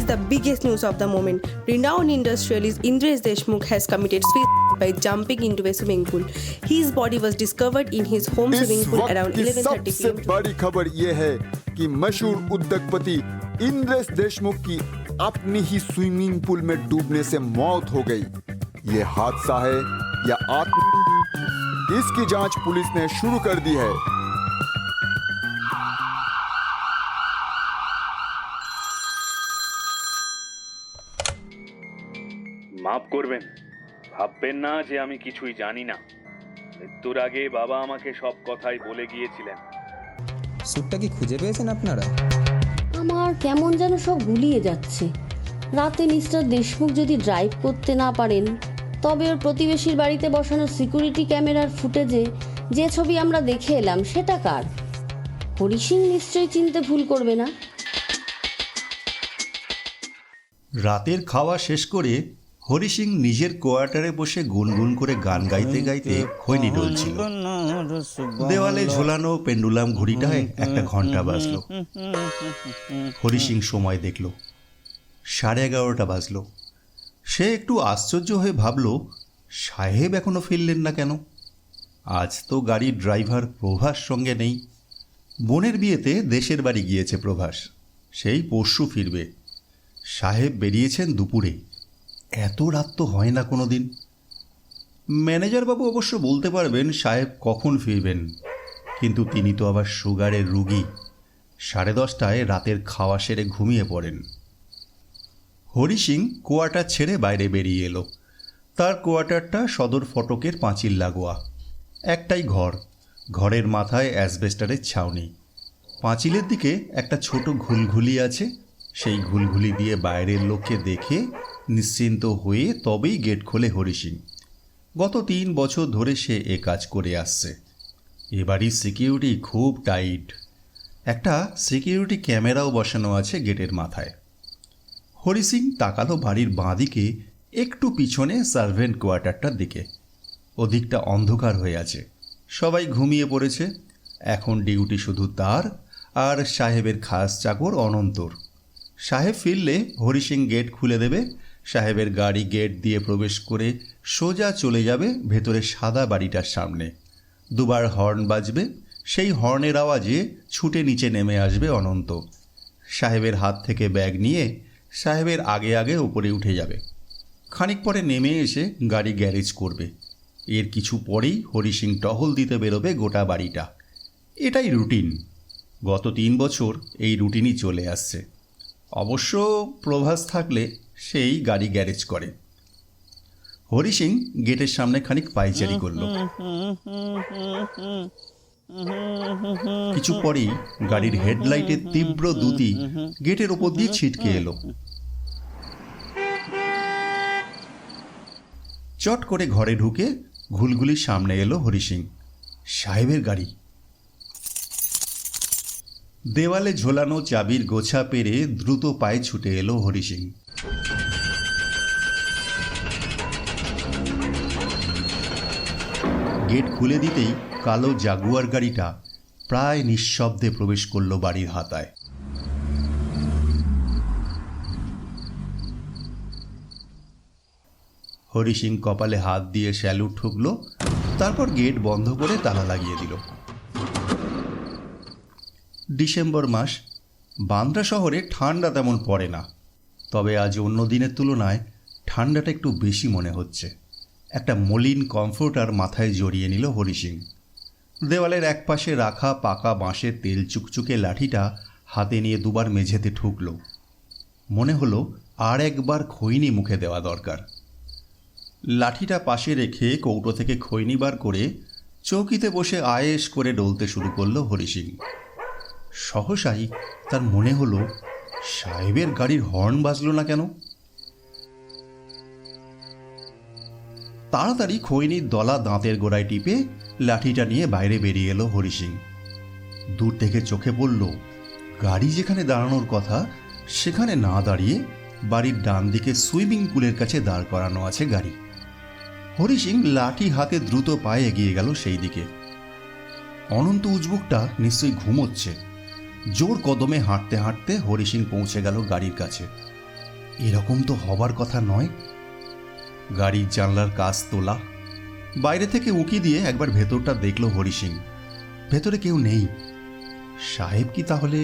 is the biggest news of the moment. Renowned industrialist Indresh Deshmukh has committed suicide by jumping into a swimming pool. His body was discovered in his home swimming pool around 11:30 सबसे p.m. बड़ी खबर यह है कि मशहूर उद्योगपति इंद्रेश देशमुख की अपनी ही स्विमिंग पूल में डूबने से मौत हो गई। ये हादसा है या इसकी जांच पुलिस ने शुरू कर दी है। মাফ করবেন, ভাববেন না যে আমি কিছুই জানি না। মৃত্যুর আগে বাবা আমাকে সব কথাই বলে গিয়েছিলেন। স্যুটটা কি খুঁজে পেয়েছেন আপনারা? আমার কেমন যেন সব গুলিয়ে যাচ্ছে। রাতে মিস্টার দেশমুখ যদি ড্রাইভ করতে না পারেন, তবে ওর প্রতিবেশীর বাড়িতে বসানো সিকিউরিটি ক্যামেরার ফুটেজে যে ছবি আমরা দেখে এলাম সেটা কার? হরি সিং নিশ্চয়ই চিনতে ভুল করবে না। রাতের খাওয়া শেষ করে হরি সিং নিজের কোয়ার্টারে বসে গুনগুন করে গান গাইতে গাইতে খৈনি ডলছিল। দেওয়ালে ঝোলানো পেন্ডুলাম ঘড়িটায় একটা ঘন্টা বাজলো। হরি সিং সময় দেখল, 11:30 বাজলো। সে একটু আশ্চর্য হয়ে ভাবল, সাহেব এখনো ফিরলেন না কেন? আজ তো গাড়ির ড্রাইভার প্রভাস সঙ্গে নেই। বোনের বিয়েতে দেশের বাড়ি গিয়েছে প্রভাস, সেই পরশু ফিরবে। সাহেব বেরিয়েছেন দুপুরে, এত রাত তো হয় না কোনো দিন। ম্যানেজারবাবু অবশ্য বলতে পারবেন সাহেব কখন ফিরবেন, কিন্তু তিনি তো আবার সুগারের রুগী। 10:30টায় রাতের খাওয়া সেরে ঘুমিয়ে পড়েন। হরি সিং কোয়ার্টার ছেড়ে বাইরে বেরিয়ে এলো। তার কোয়ার্টারটা সদর ফটকের পাঁচিল লাগোয়া। একটাই ঘর, ঘরের মাথায় অ্যাসবেস্টারের ছাউনি। পাঁচিলের দিকে একটা ছোট ঘুলঘুলি আছে। সেই ঘুলঘুলি দিয়ে বাইরের লোককে দেখে নিশ্চিন্ত হয়ে তবেই গেট খোলে হরি সিং। গত 3 বছর ধরে সে এ কাজ করে আসছে। এবারই সিকিউরিটি খুব টাইট। একটা সিকিউরিটি ক্যামেরাও বসানো আছে গেটের মাথায়। হরি সিং তাকালো বাড়ির বাঁদিকে একটু পিছনে সার্ভেন্ট কোয়ার্টারটার দিকে। ওদিকটা অন্ধকার হয়ে আছে, সবাই ঘুমিয়ে পড়েছে। এখন ডিউটি শুধু তার আর সাহেবের খাস চাকর অনন্তর। সাহেব ফিরলে হরি সিং গেট খুলে দেবে। সাহেবের গাড়ি গেট দিয়ে প্রবেশ করে সোজা চলে যাবে ভেতরে সাদা বাড়িটার সামনে। 2বার হর্ন বাজবে। সেই হর্নের আওয়াজে ছুটে নিচে নেমে আসবে অনন্ত। সাহেবের হাত থেকে ব্যাগ নিয়ে সাহেবের আগে আগে উপরে উঠে যাবে। খানিক পরে নেমে এসে গাড়ি গ্যারেজ করবে। এর কিছু পরেই হরি সিং টহল দিতে বেরোবে গোটা বাড়িটা। এটাই রুটিন। গত 3 বছর এই রুটিনই চলে আসছে। অবশ্য প্রভাস থাকলে সেই গাড়ি গ্যারেজ করে। হরি সিং গেটের সামনে খানিক পায়চারি করল। কিছু পরেই গাড়ির হেডলাইটের তীব্র দ্যুতি গেটের ওপর দিয়ে ছিটকে এলো। চট করে ঘরে ঢুকে ঘুলঘুলির সামনে এলো হরি সিং। সাহেবের গাড়ি। দেওয়ালে ঝোলানো চাবির গোছা পেরে দ্রুত পায়ে ছুটে এলো হরি সিং। গেট খুলে দিতেই কালো জাগুয়ার গাড়িটা প্রায় নিঃশব্দে প্রবেশ করল বাড়ির হাতায়। হরি সিং কপালে হাত দিয়ে স্যালুট ঠুকল, তারপর গেট বন্ধ করে তালা লাগিয়ে দিল। ডিসেম্বর মাস। বান্দ্রা শহরে ঠান্ডা তেমন পড়ে না, তবে আজ অন্য দিনের তুলনায় ঠান্ডাটা একটু বেশি মনে হচ্ছে। একটা মলিন কমফোর্টার মাথায় জড়িয়ে নিল হরি সিং। দেওয়ালের একপাশে রাখা পাকা বাঁশের তেল চুকচুকে লাঠিটা হাতে নিয়ে 2বার মেঝেতে ঠুকল। মনে হলো আর একবার খৈনি মুখে দেওয়া দরকার। লাঠিটা পাশে রেখে কৌটো থেকে খৈনি বার করে চৌকিতে বসে আয়েশ করে ডলতে শুরু করলো হরি সিং। সহসাই তার মনে হলো, সাহেবের গাড়ির হর্ন বাজলো না কেন? তাড়াতাড়ি খৈনির দলা দাঁতের গোড়ায় টিপে লাঠিটা নিয়ে বাইরে বেরিয়ে এলো হরি সিং। দূর থেকে চোখে পড়ল, গাড়ি যেখানে দাঁড়ানোর কথা সেখানে না দাঁড়িয়ে বাড়ির ডান দিকে সুইমিং পুলের কাছে দাঁড় করানো আছে গাড়ি। হরি সিং লাঠি হাতে দ্রুত পায়ে এগিয়ে গেল সেই দিকে। অনন্ত উজবুকটা নিশ্চয়ই ঘুমোচ্ছে। জোর কদমে হাঁটতে হাঁটতে হরি সিং পৌঁছে গেল গাড়ির কাছে। এরকম তো হবার কথা নয়। গাড়ির জানলার কাচ তোলা, বাইরে থেকে উঁকি দিয়ে একবার ভেতরটা দেখলো হরি সিং। ভেতরে কেউ নেই। সাহেব কি তাহলে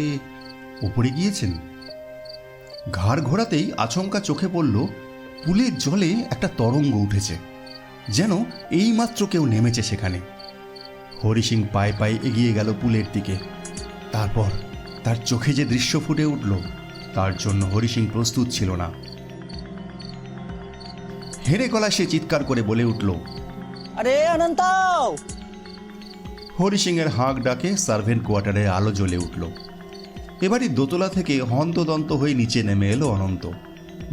উপরে গিয়েছেন? ঘাড় ঘোরাতেই আচমকা চোখে পড়ল পুলের জলে একটা তরঙ্গ উঠেছে, যেন এইমাত্র কেউ নেমেছে সেখানে। হরি সিং পায়ে পায়ে এগিয়ে গেল পুলের দিকে। তারপর তার চোখে যে দৃশ্য ফুটে উঠল, তার জন্য হরি সিং প্রস্তুত ছিল না। হেরে গলায় সে চিৎকার করে বলে উঠল, আরে অনন্ত! হরি সিং এর হাঁক ডাকে সার্ভেন্ট কোয়ার্টারে আলো জ্বলে উঠল। এবারই দোতলা থেকে হন্তদন্ত হয়ে নিচে নেমে এলো অনন্ত।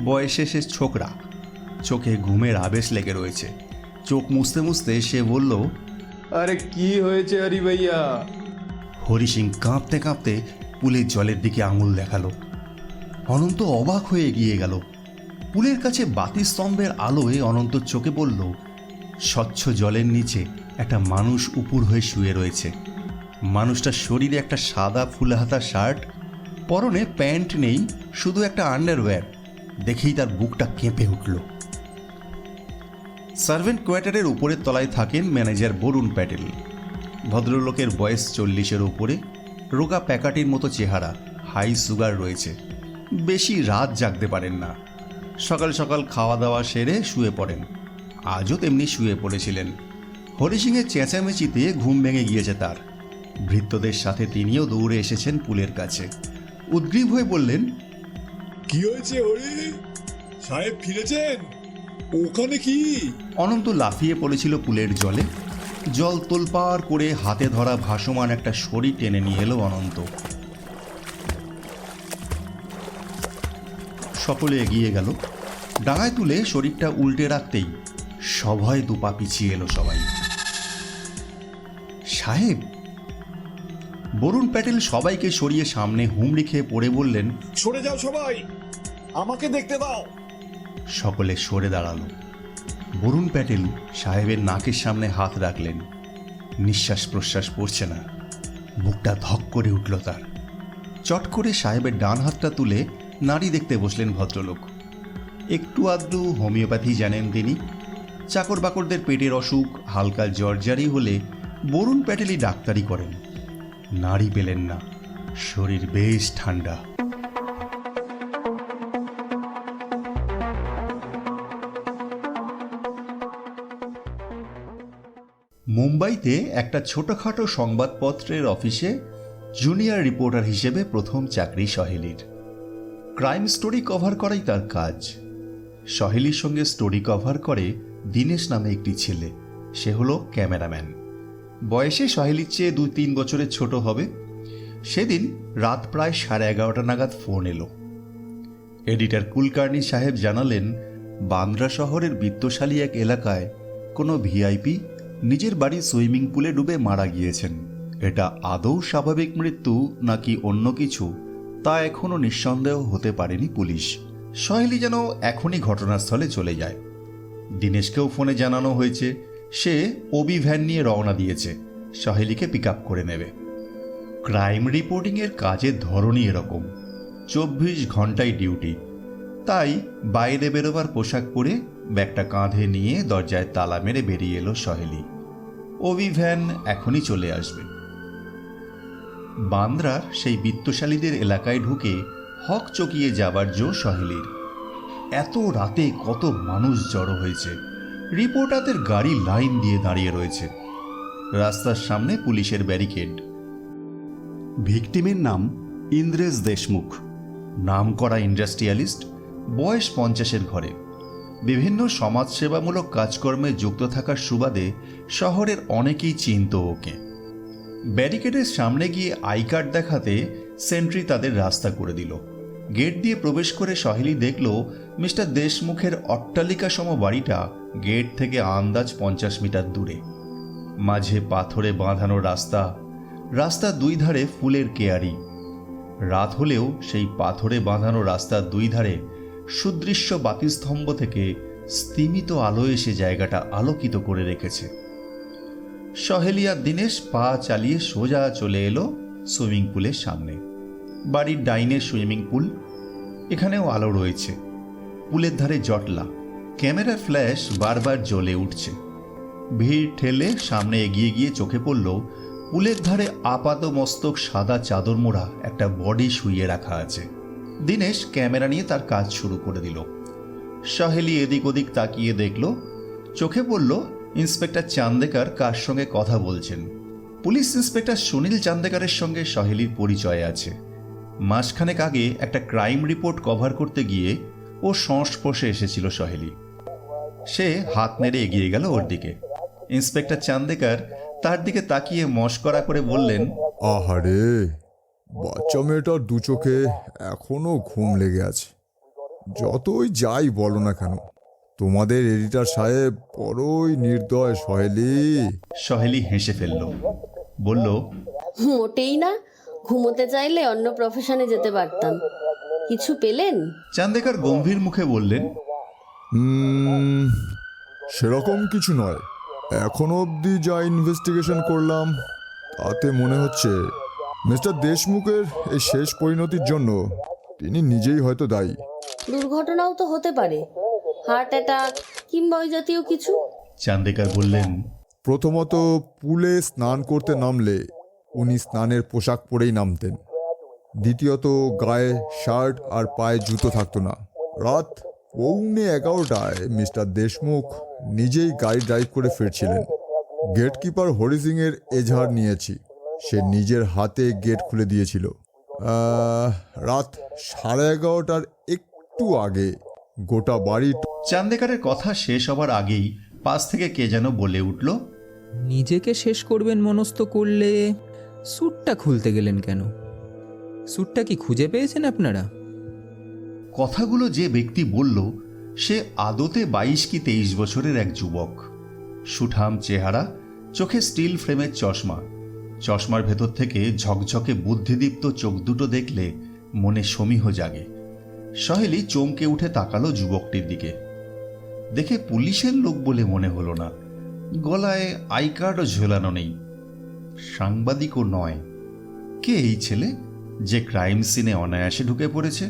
বয়সে সে ছোকরা, চোখে ঘুমের আবেশ লেগে রয়েছে। চোখ মুছতে মুছতে সে বলল, আরে কি হয়েছে হরি ভাইয়া? হরি সিং কাঁপতে কাঁপতে পুলের জলের দিকে আঙুল দেখালো। অনন্ত অবাক হয়ে এগিয়ে গেল। পুলের কাছে বাতি স্তম্ভের আলোয় অনন্ত চোখে পড়ল স্বচ্ছ জলের নিচে একটা মানুষ উপুর হয়ে শুয়ে রয়েছে। মানুষটার শরীরে একটা সাদা ফুলহাতা শার্ট, পরনে প্যান্ট নেই, শুধু একটা আন্ডারওয়্যার। দেখেই তার বুকটা কেঁপে উঠল। সার্ভেন্ট কোয়ার্টারের উপরের তলায় থাকেন ম্যানেজার বরুণ প্যাটেল। ভদ্রলোকের বয়স 40-এর উপরে, রোগা প্যাকাটির মতো চেহারা, হাই সুগার রয়েছে। বেশি রাত জাগতে পারেন না। সকাল সকাল খাওয়া দাওয়া সেরে শুয়ে পড়েন। আজও তেমনি শুয়ে পড়েছিলেন। হরি সিংয়ের চেঁচামেচিতে ঘুম ভেঙে গিয়েছে তার। ভৃত্যদের সাথে তিনিও দৌড়ে এসেছেন পুলের কাছে। উদ্গ্রীব হয়ে বললেন, কি হয়েছে হরি? সাহেব ফিরেছেন? ওখানে কি? অনন্ত লাফিয়ে পড়েছিল পুলের জলে। জল তোলপাড় করে হাতে ধরা ভাসমান একটা শরীর টেনে নিয়ে এলো অনন্ত। সকলে এগিয়ে গেল। ডাঙায় তুলে শরীরটা উল্টে রাখতেই সভয় দুপা পিছিয়ে এলো সবাই। সাহেব! বরুণ প্যাটেল সবাইকে সরিয়ে সামনে হুমড়ি খেয়ে পড়ে বললেন, সরে যাও সবাই, আমাকে দেখতে দাও। সকলে সরে দাঁড়ালো। বরুণ প্যাটেল সাহেবের নাকের সামনে হাত রাখলেন। নিঃশ্বাস প্রশ্বাস পড়ছে না। বুকটা ধক করে উঠল তার। চট করে সাহেবের ডান হাতটা তুলে নাড়ি দেখতে বসলেন ভদ্রলোক। একটু আধটু হোমিওপ্যাথি জানেন তিনি। চাকর বাকরদের পেটের অসুখ, হালকা জ্বরজারি হলে বরুণ প্যাটেলই ডাক্তারি করেন। নাড়ি পেলেন না। শরীর বেশ ঠান্ডা। মুম্বাইতে একটা ছোটখাটো সংবাদপত্রের অফিসে জুনিয়র রিপোর্টার হিসেবে প্রথম চাকরি সহেলির। ক্রাইম স্টোরি কভার করাই তার কাজ। সহেলির সঙ্গে স্টোরি কভার করে দীনেশ নামে একটি ছেলে। সে হলো ক্যামেরাম্যান। বয়সে সহেলির চেয়ে 2-3 বছরের ছোট হবে। সেদিন রাত প্রায় 11:30 নাগাদ ফোন এলো। এডিটর কুলকার্নি সাহেব জানালেন, বান্দ্রা শহরের বিত্তশালী এক এলাকায় কোনো ভিআইপি নিজের বাড়ির সুইমিং পুলে ডুবে মারা গিয়েছেন। এটা আদৌ স্বাভাবিক মৃত্যু নাকি অন্য কিছু, তা এখনো নিঃসন্দেহ হতে পারেনি পুলিশ। সহেলি যেন এখনই ঘটনাস্থলে চলে যায়। দীনেশকেও ফোনে জানানো হয়েছে সে ওবি ভ্যান নিয়ে রওনা দিয়েছে, সহেলিকে পিক আপ করে নেবে। ক্রাইম রিপোর্টিংয়ের কাজের ধরনই এরকম, 24 ঘন্টায় ডিউটি। তাই বাইরে বেরোবার পোশাক পরে ব্যাগটা কাঁধে নিয়ে দরজায় তালা মেরে বেরিয়ে এলো সহেলি। ওবি ভ্যান এখনই চলে আসবে। বান্দ্রার সেই বিত্তশালীদের এলাকায় ঢুকে হক চকিয়ে যাবার জো সহেলির। এত রাতে কত মানুষ জড়ো হয়েছে। রিপোর্টারদের গাড়ি লাইন দিয়ে দাঁড়িয়ে রয়েছে। রাস্তার সামনে পুলিশের ব্যারিকেড। ভিকটিমের নাম ইন্দ্রেশ দেশমুখ। নামকরা ইন্ডাস্ট্রিয়ালিস্ট, বয়স 50-এর ঘরে। বিভিন্ন সমাজসেবামূলক কাজকর্মে যুক্ত থাকার সুবাদে শহরের অনেকেই চিনত ওকে। ব্যারিকেডের সামনে গিয়ে আই কার্ড দেখাতে সেন্ট্রি তাদের রাস্তা করে দিল। গেট দিয়ে প্রবেশ করে সহেলি দেখল মিস্টার দেশমুখের অট্টালিকাসম বাড়িটা গেট থেকে আন্দাজ 50 মিটার দূরে। মাঝে পাথরে বাঁধানো রাস্তা, রাস্তার দুই ধারে ফুলের কেয়ারি। রাত হলেও সেই পাথরে বাঁধানো রাস্তার দুই ধারে সুদৃশ্য বাতিস্তম্ভ থেকে স্তিমিত আলো এসে জায়গাটা আলোকিত করে রেখেছে। সহেলি আর দীনেশ পা চালিয়ে সোজা চলে এলো সুইমিং পুলের সামনে। বাড়ির ডাইনে সুইমিং পুল, এখানেও আলো রয়েছে। পুলের ধারে জটলা। ক্যামেরার ফ্ল্যাশ বারবার জ্বলে উঠছে। ভিড় ঠেলে সামনে এগিয়ে গিয়ে চোখে পড়ল পুলের ধারে আপাত মস্তক সাদা চাদর মোড়া একটা বডি শুইয়ে রাখা আছে। দীনেশ ক্যামেরা নিয়ে তার কাজ শুরু করে দিল। সহেলি এদিক ওদিক তাকিয়ে দেখল, চোখে পড়ল ইন্সপেক্টর চান্দেকার কার সঙ্গে কথা বলছেন। পুলিশ ইন্সপেক্টর সুনীল চান্দেকারের সঙ্গে সহেলির পরিচয় আছে। মাসখানেক আগে একটা ক্রাইম রিপোর্ট কভার করতে গিয়ে ও সংস্পর্শে এসেছিল সহেলি। সে হাত নেড়ে এগিয়ে গেল ওর দিকে। ইন্সপেক্টর চান্দেকার তার দিকে তাকিয়ে মশকরা করে বললেন, আহারে, বাচ্চা মেয়েটার দু চোখে এখনো ঘুম লেগে আছে। যতই যাই বলো না কেন, তোমাদের এডিটর সাহেব বড়ই নির্দয় সহেলি। সহেলি হেসে ফেলল, বলল, মোটেই না, ঘুমোতে চাইলে অন্য প্রফেশনে যেতে পারতাম। কিছু পেলেন? চান্দেকার গম্ভীর মুখে বললেন, সেরকম কিছু নয়। এখনো অবধি যা ইনভেস্টিগেশন করলাম তাতে মনে হচ্ছে মিস্টার দেশমুখের এই শেষ পরিণতির জন্য তিনি নিজেই হয়তো দায়ী। দুর্ঘটনাও তো হতে পারে, হার্ট অ্যাটাক কিংবা ওই জাতীয় কিছু। চান্দেকার বললেন, প্রথমত, পুলে স্নান করতে নামলে উনি স্নানের পোশাক পরেই নামতেন। দ্বিতীয়ত, গায়ে শার্ট আর পায়ে জুতো থাকতো না। রাত 11:15টায় মিস্টার দেশমুখ নিজেই গাড়ি ড্রাইভ করে ফিরছিলেন। গেটকিপার হরি সিং এর এজাহার নিয়েছি, সে নিজের হাতে গেট খুলে দিয়েছিল। রাত 11:30টার একটু আগে গোটা বাড়ি। চান্দেকারের কথা শেষ হবার আগেই পাশ থেকে কে যেন বলে উঠল, নিজেকে শেষ করবেন মনস্থ করলে স্যুটটা খুলতে গেলেন কেন? স্যুটটা কি খুঁজে পেয়েছেন আপনারা? কথাগুলো যে ব্যক্তি বলল সে আদতে 22 কি 23 বছরের এক যুবক। সুঠাম চেহারা, চোখে স্টিল ফ্রেমের চশমা। চশমার ভেতর থেকে ঝকঝকে বুদ্ধিদীপ্ত চোখ দুটো দেখলে মনে সমীহ জাগে। সহেলি চমকে উঠে তাকালো যুবকটির দিকে। দেখে পুলিশের লোক বলে মনে হলো না। গলায় আই কার্ডও ঝোলানো নেই। সাংবাদিকও নয়। কে এই ছেলে যে ক্রাইম সিনে অনায়াসে ঢুকে পড়েছে?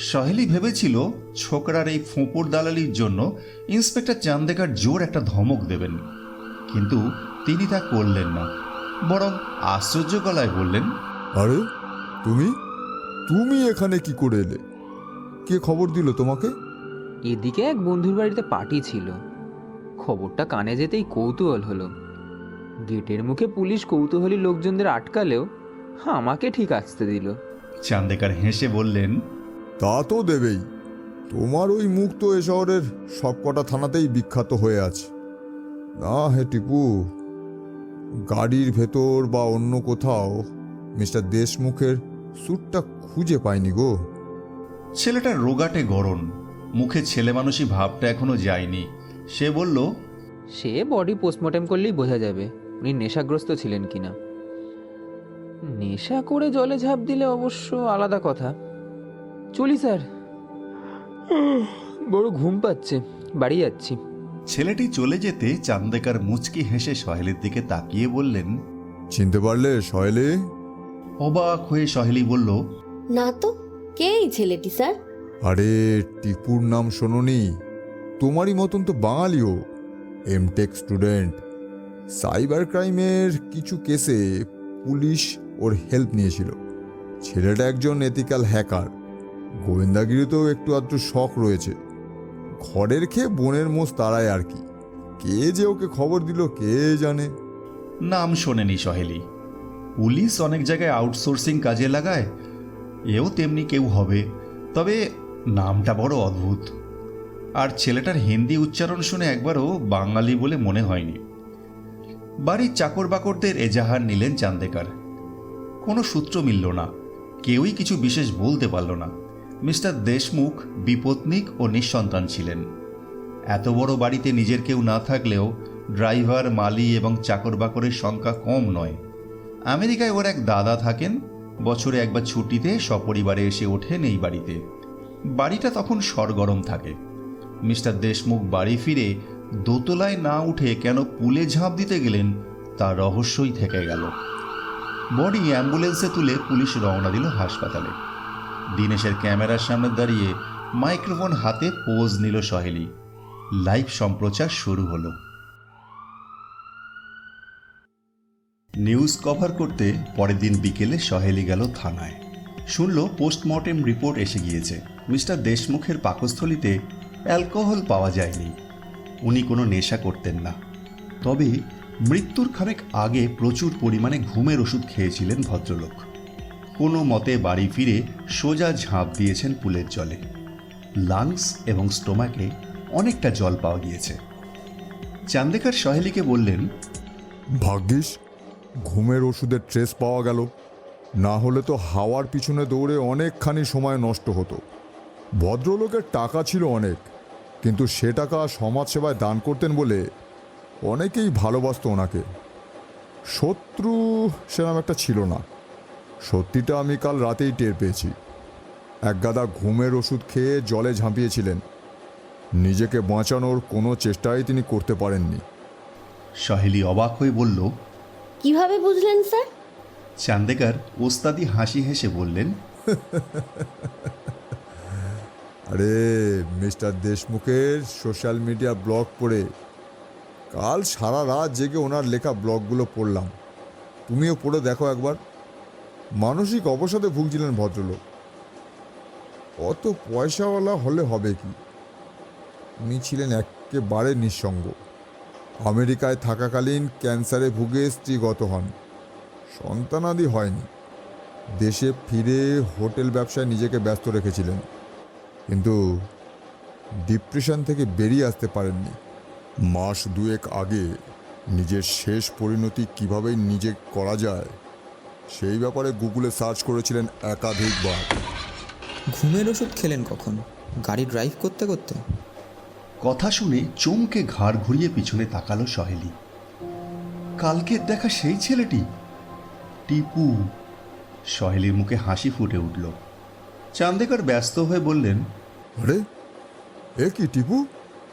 সহেলি ভেবেছিল ছোকরার এই ফোঁপড় দালালির জন্য ইন্সপেক্টর চান্দেকার জোর একটা ধমক দেবেন, কিন্তু তিনি তা করলেন না। বরং আশ্চর্য গলায় বললেন, আরে, তুমি এখানে কি করে এলে? কে খবর দিল তোমাকে? এদিকে এক বন্ধুর বাড়িতে পার্টি ছিল, খবরটা কানে যেতেই কৌতূহল হলো। গেটের মুখে পুলিশ কৌতূহলী লোকজনদের আটকালেও আমাকে ঠিক আসতে দিল। চান্দেকার হেসে বললেন, তা তো দেবেই। তোমার ওই মুখ তো এ শহরের সবকটা থানাতেই বিখ্যাত হয়ে আছে। না হে টিপু, গাড়ির ভেতর বা অন্য কোথাও মিস্টার দেশমুখের স্যুটটা খুঁজে পাইনি গো। ছেলেটা রোগাটে গড়ন, মুখে ছেলে মানুষই ভাবটা এখনো যায়নি। সে বলল, সে বডি পোস্টমর্টেম করলেই বোঝা যাবে উনি নেশাগ্রস্ত ছিলেন কিনা। নেশা করে জলে ঝাঁপ দিলে অবশ্য আলাদা কথা। চলি স্যার, বড় ঘুম পাচ্ছে, বাড়ি যাচ্ছি। ছেলেটি চলে যেতে চান্দেকার মুচকি হেসে সহেলির দিকে তাকিয়ে বললেন, চিনতে পারলে সহেলি? অবাক হয়ে সহেলি বলল, না তো, কে এই ছেলেটি স্যার? আরে, টিপুর নাম শোনোনি? তোমারই মতন তো বাঙালিও, এমটেক স্টুডেন্ট। সাইবার ক্রাইমের কিছু কেসে পুলিশ ওর হেল্প নিয়েছিল। ছেলেটা একজন এথিক্যাল হ্যাকার। গোয়েন্দাগিরিতেও একটু আধটু শখ রয়েছে। ঘরের খেয়ে বোনের মোষ তারায় আর কি। কে যে ওকে খবর দিল কে জানে। নাম শোনেনি সহেলি। পুলিশ অনেক জায়গায় আউটসোর্সিং কাজে লাগায়, এও তেমনি কেউ হবে, তবে নামটা বড় অদ্ভুত। আর ছেলেটার হিন্দি উচ্চারণ শুনে একবারও বাঙালি বলে মনে হয়নি। বাড়ির চাকর বাকরদের এজাহার নিলেন চান্দেকার। কোনো সূত্র মিলল না, কেউই কিছু বিশেষ বলতে পারল না। মিস্টার দেশমুখ বিপত্নিক ও নিঃসন্তান ছিলেন। এত বড় বাড়িতে নিজের কেউ না থাকলেও ড্রাইভার, মালি এবং চাকর বাকরের সংখ্যা কম নয়। আমেরিকায় ওর এক দাদা থাকেন, বছরে একবার ছুটিতে সপরিবারে এসে ওঠেন এই বাড়িতে। বাড়িটা তখন সরগরম থাকে। মিস্টার দেশমুখ বাড়ি ফিরে দোতলায় না উঠে কেন পুলে ঝাঁপ দিতে গেলেন তার রহস্যই থেকে গেল। বডি অ্যাম্বুলেন্সে তুলে পুলিশ রওনা দিল হাসপাতালে। দীনেশের ক্যামেরার সামনে দাঁড়িয়ে মাইক্রোফোন হাতে পোজ নিল সহেলি। লাইভ সম্প্রচার শুরু হলো। নিউজ কভার করতে পরের দিন বিকেলে সহেলি গেল থানায়। শুনল পোস্টমর্টেম রিপোর্ট এসে গিয়েছে। মিস্টার দেশমুখের পাকস্থলীতে অ্যালকোহল পাওয়া যায়নি। উনি কোনো নেশা করতেন না, তবে মৃত্যুর খানেক আগে প্রচুর পরিমাণে ঘুমের ওষুধ খেয়েছিলেন ভদ্রলোক। কোনো মতে বাড়ি ফিরে সোজা ঝাঁপ দিয়েছেন পুলের জলে। লাংস এবং স্টোমাকে অনেকটা জল পাওয়া গিয়েছে। চান্দেকার সহেলিকে বললেন, ভাগ্যিস ঘুমের ওষুধের ট্রেস পাওয়া গেল, না হলে তো হাওয়ার পিছনে দৌড়ে অনেকখানি সময় নষ্ট হতো। ভদ্রলোকের টাকা ছিল অনেক, কিন্তু সে টাকা সমাজসেবায় দান করতেন বলে অনেকেই ভালোবাসত ওনাকে। শত্রু সেরকম একটা ছিল না। সত্যিটা আমি কাল রাতেই টের পেয়েছি। এক গাদা ঘুমের ওষুধ খেয়ে জলে ঝাঁপিয়েছিলেন। নিজেকে বাঁচানোর কোনো চেষ্টাই তিনি করতে পারেননি। সহেলি অবাক হয়ে বলল, কিভাবে বুঝলেন স্যার? চান্দেকার ওস্তাদি হাসি হেসে বললেন, আরে মিস্টার দেশমুখের সোশ্যাল মিডিয়া ব্লগ পড়ে কাল সারা রাত জেগে ওনার লেখা ব্লগগুলো পড়লাম। তুমিও পড়ে দেখো একবার। মানসিক অবসাদে ভুগছিলেন ভদ্রলোক। অত পয়সাওয়ালা হলে হবে কি, উনি ছিলেন একেবারে নিঃসঙ্গ। আমেরিকায় থাকাকালীন ক্যান্সারে ভুগে স্ত্রী গত হন, সন্তানাদি হয়নি। দেশে ফিরে হোটেল ব্যবসায় নিজেকে ব্যস্ত রেখেছিলেন, কিন্তু ডিপ্রেশন থেকে বেরিয়ে আসতে পারেননি। মাস দুয়েক আগে নিজের শেষ পরিণতি কিভাবে নিজে করা যায় সেই ব্যাপারে গুগলে সার্চ করেছিলেন একাধিকবার। ঘুমের ওষুধ খেলেন কখন? গাড়ি ড্রাইভ করতে করতে? কথা শুনে চমকে ঘাড় ঘুরিয়ে পিছনে তাকালো সহেলি। কালকে দেখা সেই ছেলেটি, টিপু। সহেলির মুখে হাসি ফুটে উঠল। চান্দেকার ব্যস্ত হয়ে বললেন, আরে এ কি টিপু,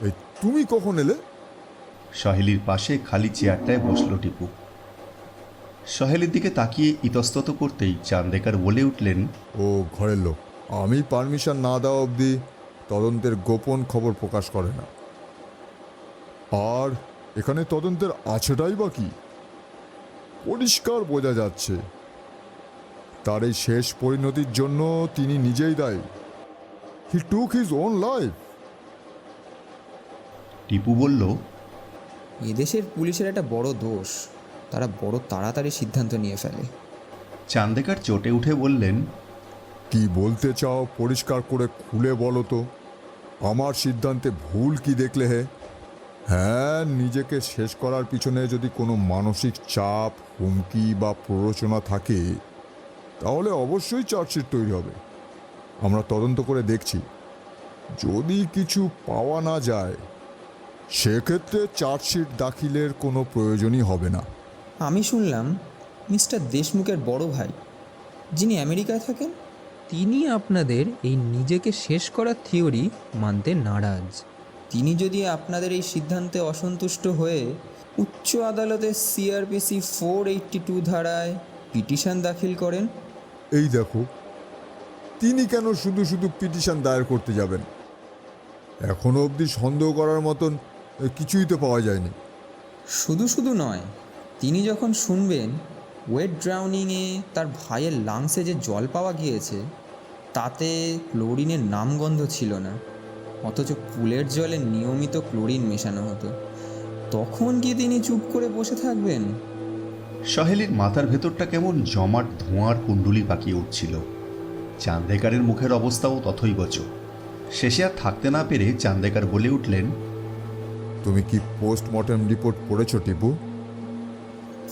এই তুমি কখন এলে? সহেলির পাশে খালি চেয়ারটায় বসল টিপু। সহেলির দিকে তাকিয়ে ইতস্তত করতেই চান্দেকার বলে উঠলেন, ও ঘরের লোক, আমি পারমিশন না দেওয়া অবধি তদন্তের গোপন খবর প্রকাশ করে না। আর এখানে তদন্তের আছেটাই বা কি? পরিষ্কার বোঝা যাচ্ছে তার এই শেষ পরিণতির জন্য তিনি নিজেই দায়ী। He took his own life. Tipu বলল, এদেশের পুলিশের একটা বড় দোষ, তারা বড় তাড়াতাড়ি সিদ্ধান্ত নিয়ে ফেলে। চান্দেকার চটে উঠে বললেন, কি বলতে চাও পরিষ্কার করে খুলে বলো তো। আমার সিদ্ধান্তে ভুল কি দেখলে হে? হ্যাঁ, নিজেকে শেষ করার পিছনে যদি কোনো মানসিক চাপ, হুমকি বা প্ররোচনা থাকে তাহলে অবশ্যই চার্জশিট তৈরি হবে। আমরা তদন্ত করে দেখছি। যদি কিছু পাওয়া না যায় সেক্ষেত্রে চার্জশিট দাখিলের কোনো প্রয়োজনই হবে না। আমি শুনলাম মিস্টার দেশমুখের বড় ভাই, যিনি আমেরিকায় থাকেন, তিনি আপনাদের এই নিজেকে শেষ করার থিওরি মানতে নারাজ। তিনি যদি আপনাদের এই সিদ্ধান্তে অসন্তুষ্ট হয়ে উচ্চ আদালতে সিআরপিসি 482 ধারায় পিটিশন দাখিল করেন। এই দেখো, তিনি কেন শুধু শুধু পিটিশন দায়ের করতে যাবেন? এখনো অবধি সন্দেহ করার মতন কিছুই তো পাওয়া যায়নি। শুধু শুধু নয়, তিনি যখন শুনবেন ওয়েট ড্রাউনিংয়ে তার ভাইয়ের লাংসে যে জল পাওয়া গিয়েছে তাতে ক্লোরিনের নামগন্ধ ছিল না, অথচ পুলের জলে নিয়মিত ক্লোরিন মেশানো হতো, তখন কি তিনি চুপ করে বসে থাকবেন? সহেলির মাথার ভেতরটা কেমন জমাট ধোঁয়ার কুণ্ডুলি পাকিয়ে উঠছিল। চান্দেকারের মুখের অবস্থাও তথৈবচ। শেষে আর থাকতে না পেরে চান্দেকার বলে উঠলেন, তুমি কি পোস্টমর্টেম রিপোর্ট পড়েছ টিপু?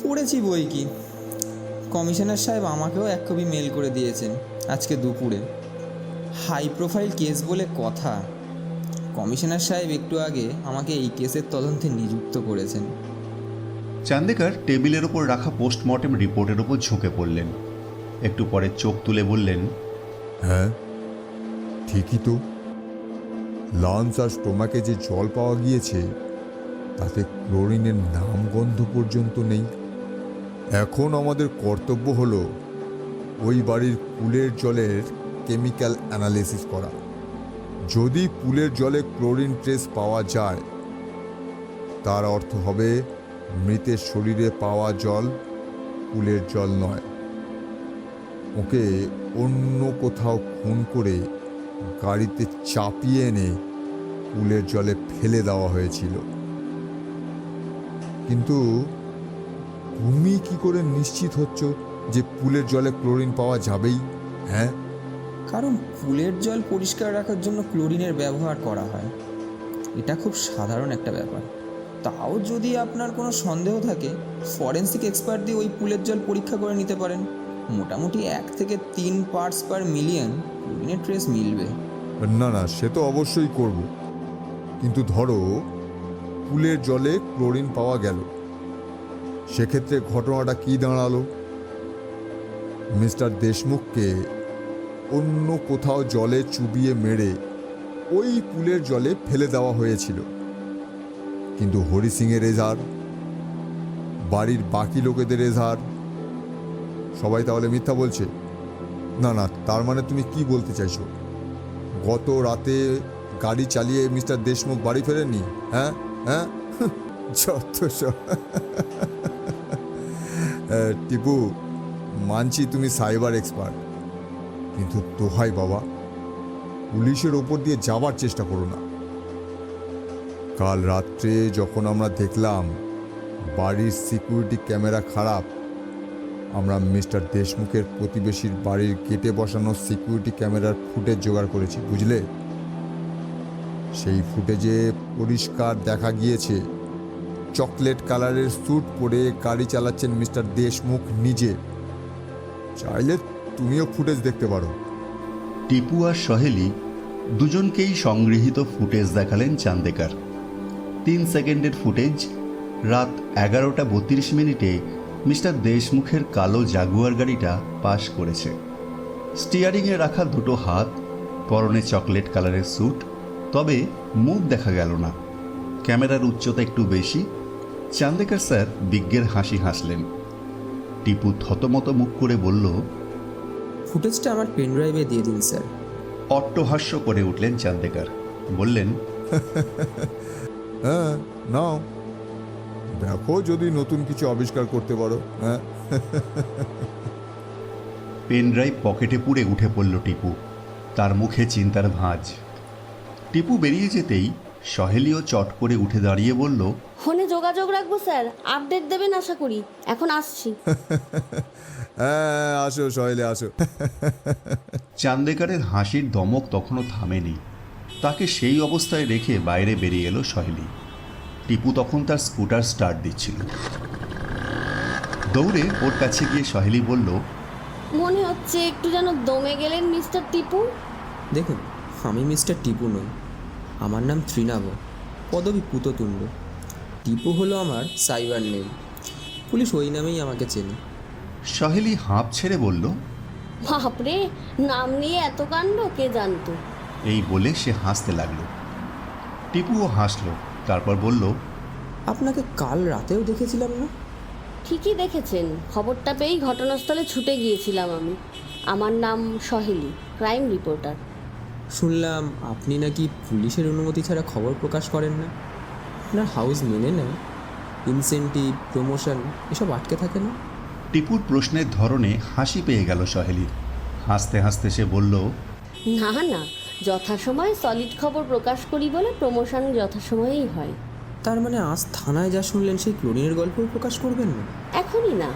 পড়েছি বই কি, কমিশনার সাহেব আমাকেও এক কপি মেল করে দিয়েছেন আজকে দুপুরে। হাই প্রোফাইল কেস বলে কথা। কমিশনার সাহেব একটু আগে আমাকে এই কেসের তদন্তে নিযুক্ত করেছেন। চান্দেকার টেবিলের ওপর রাখা পোস্টমর্টেম রিপোর্টের ওপর ঝুঁকে পড়লেন। একটু পরে চোখ তুলে বললেন, হ্যাঁ ঠিকই তো। লাঞ্চ আর স্টোমাকে যে জল পাওয়া গিয়েছে তাতে ক্লোরিনের নামগন্ধ পর্যন্ত নেই। এখন আমাদের কর্তব্য হলো ওই বাড়ির পুলের জলের কেমিক্যাল অ্যানালিসিস করা। যদি পুলের জলে ক্লোরিন ট্রেস পাওয়া যায় তার অর্থ হবে মৃতের শরীরে পাওয়া জল পুলের জল নয়, ওকে অন্য কোথাও খুন করে গাড়িতে চাপিয়ে এনে পুলের জলে ফেলে দেওয়া হয়েছিল। কিন্তু তুমি কি করে নিশ্চিত হচ্ছ যে পুলের জলে ক্লোরিন পাওয়া যাবেই? হ্যাঁ, কারণ পুলের জল পরিষ্কার রাখার জন্য ক্লোরিনের ব্যবহার করা হয়। এটা খুব সাধারণ একটা ব্যাপার। তাও যদি আপনার কোনো সন্দেহ থাকে, ফরেন্সিক এক্সপার্ট দিয়ে ওই পুলের জল পরীক্ষা করে নিতে পারেন। মোটামুটি 1 থেকে 3 পার্টস পার মিলিয়ন ক্লোরিনের ট্রেস মিলবে। না না, সে তো অবশ্যই করব, কিন্তু ধরো পুলের জলে ক্লোরিন পাওয়া গেল, সেক্ষেত্রে ঘটনাটা কি দাঁড়ালো? মিস্টার দেশমুখকে অন্য কোথাও জলে চুবিয়ে মেরে ওই পুলের জলে ফেলে দেওয়া হয়েছিল, কিন্তু হরি সিংয়ের এজাহার, বাড়ির বাকি লোকেদের এজাহার, সবাই তাহলে মিথ্যা বলছে? না না, তার মানে তুমি কি বলতে চাইছো? গত রাতে গাড়ি চালিয়ে মিস্টার দেশমুখ বাড়ি ফেরেননি? হ্যাঁ হ্যাঁ, যত সব। টিপু, মানছি তুমি সাইবার এক্সপার্ট, কিন্তু দোহাই বাবা, পুলিশের ওপর দিয়ে যাবার চেষ্টা করো না। কাল রাত্রে যখন আমরা দেখলাম বাড়ির সিকিউরিটি ক্যামেরা খারাপ, আমরা মিস্টার দেশমুখের প্রতিবেশীর বাড়ির গেটে বসানো সিকিউরিটি ক্যামেরার ফুটেজ জোগাড় করেছি, বুঝলে? সেই ফুটেজে পরিষ্কার দেখা গিয়েছে চকলেট কালারের স্যুট পরে গাড়ি চালাচ্ছেন মিস্টার দেশমুখ নিজে। চাইলে তুমিও ফুটেজ দেখতে পারো। টিপু আর সহেলি দুজনকেই সংগৃহীত ফুটেজ দেখালেন চান্দেকার। 3 সেকেন্ডের ফুটেজ। রাত 11:32 মিস্টার দেশমুখের কালো জাগুয়ার গাড়িটা পাস করেছে। স্টিয়ারিংয়ে রাখা দুটো হাত, পরনে চকলেট কালারের স্যুট, তবে মুখ দেখা গেল না। ক্যামেরার উচ্চতা একটু বেশি। চান্দেকার স্যার বিজ্ঞের হাসি হাসলেন। টিপু থতমত মুখ করে বলল, ফুটেজটা আমার পেন ড্রাইভে দিয়ে দিন স্যার। অট্টহাস্য করে উঠলেন চান্দেকার। বললেন, হ্যাঁ নাও, দেখো যদি নতুন কিছু আবিষ্কার করতে পারো। হ্যাঁ, পেন ড্রাইভ পকেটে পুরে উঠে পড়ল টিপু। তার মুখে চিন্তার ভাঁজ। টিপু বেরিয়ে যেতেই সহেলিও চট করে উঠে দাঁড়িয়ে বলল, ফোনে যোগাযোগ রাখবো স্যার, আপডেট দেবেন আশা করি। এখন আসছি। হ্যাঁ, আসো সহেলি, আসো। চান্দেকারের হাসির দমক তখনও থামেনি। তাকে সেই অবস্থায় রেখে বাইরে বেরিয়ে এলো সহেলি। টিপু তখন তার স্কুটার স্টার্ট দিচ্ছিল। দৌড়ে ওর কাছে গিয়ে সহেলি বলল, মনে হচ্ছে একটু যেন দমে গেলেন মিস্টার টিপু। দেখুন, আমি মিস্টার টিপু নই, আমার নাম ত্রিনাব, পদবী পুততুণ্ড। টিপু হলো আমার সাইবার নেম, পুলিশ ওই নামেই আমাকে চেনে। সহেলি হাঁপ ছেড়ে বলল, বাপরে, নাম নিয়ে এত কাণ্ড, কে জানতো? এই বলে সে হাসতে লাগলো। টিপুও হাসলো, তারপর বলল, আপনাকে কাল রাতেও দেখেছিলাম না? ঠিকই দেখেছেন, খবরটা পেয়েই ঘটনাস্থলে ছুটে গিয়েছিলাম আমি। আমার নাম সহেলি, ক্রাইম রিপোর্টার। শুনলাম আপনি নাকি পুলিশের অনুমতি ছাড়া খবর প্রকাশ করেন না। আপনার হাউস মেনে নেয়, ইনসেন্টিভ, প্রমোশন এসব আটকে থাকে না? টিপুর প্রশ্নের ধরনে হাসি পেয়ে গেল সহেলির। হাসতে হাসতে সে বলল, না না, যথাসময়ে সলিড খবর প্রকাশ করি বলে প্রমোশন যথাসময়েই হয়। তার মানে আজ থানায় যা শুনলেন সেই ক্লোরিনের গল্পও প্রকাশ করবেন না? এখনই না।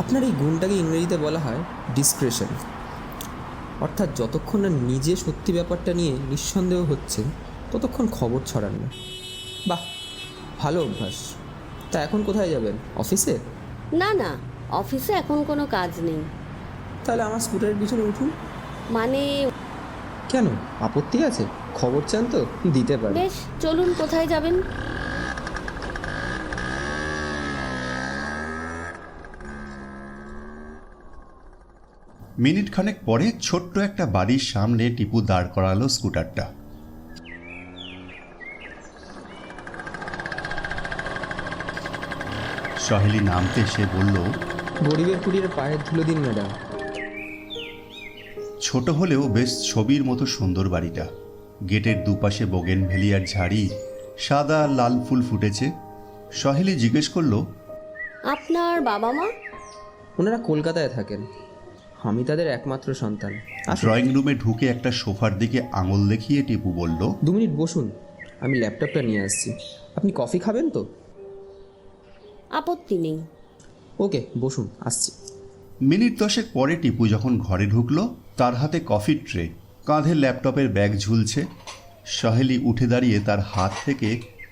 আপনার এই গুণটাকে ইংরেজিতে বলা হয় ডিসক্রেশন, অর্থাৎ যতক্ষণ না নিজে সত্যি ব্যাপারটা নিয়ে নিঃসন্দেহ হচ্ছে ততক্ষণ খবর ছড়ান না। বাহ, ভালো অভ্যাস। তা এখন কোথায় যাবেন? অফিসে? না না, অফিসে এখন কোনো কাজ নেই। তাহলে আমার স্কুটারের পিছনে উঠুন। মানে? কেন, আপত্তি আছে? খবর চান তো দিতে পারি। বেশ, চলুন, কোথায় যাবেন? মিনিট খানেক পরে ছোট্ট একটা বাড়ির সামনে টিপু দাঁড় করালো স্কুটারটা। সহেলি নামতে সে বলল, গরিবের কুড়ির পায়ের ধুলো দিন ম্যাডাম। ছোট হলেও বেশ ছবির মতো সুন্দর বাড়িটা। গেটের দুপাশে বোগেনভেলিয়ার ঝাড়ি, সাদা আর লাল ফুল ফুটেছে। সহেলি জিজ্ঞেস করলো, আপনার বাবা মা? ওনারা কলকাতায় থাকেন, আমি তাদের একমাত্র সন্তান। ড্রয়িং রুমে ঢুকে একটা সোফার দিকে আঙুল দেখিয়ে টিপু বলল, 2 মিনিট বসুন, আমি ল্যাপটপটা নিয়ে আসছি। আপনি কফি খাবেন তো? আপত্তি নেই। ওকে, বসুন, আসছি। মিনিট 10 পরে টিপু যখন ঘরে ঢুকলো, তার হাতে কফির ট্রে, কাঁধে ল্যাপটপের ব্যাগ ঝুলছে। সহেলি উঠে দাঁড়িয়ে তার হাত থেকে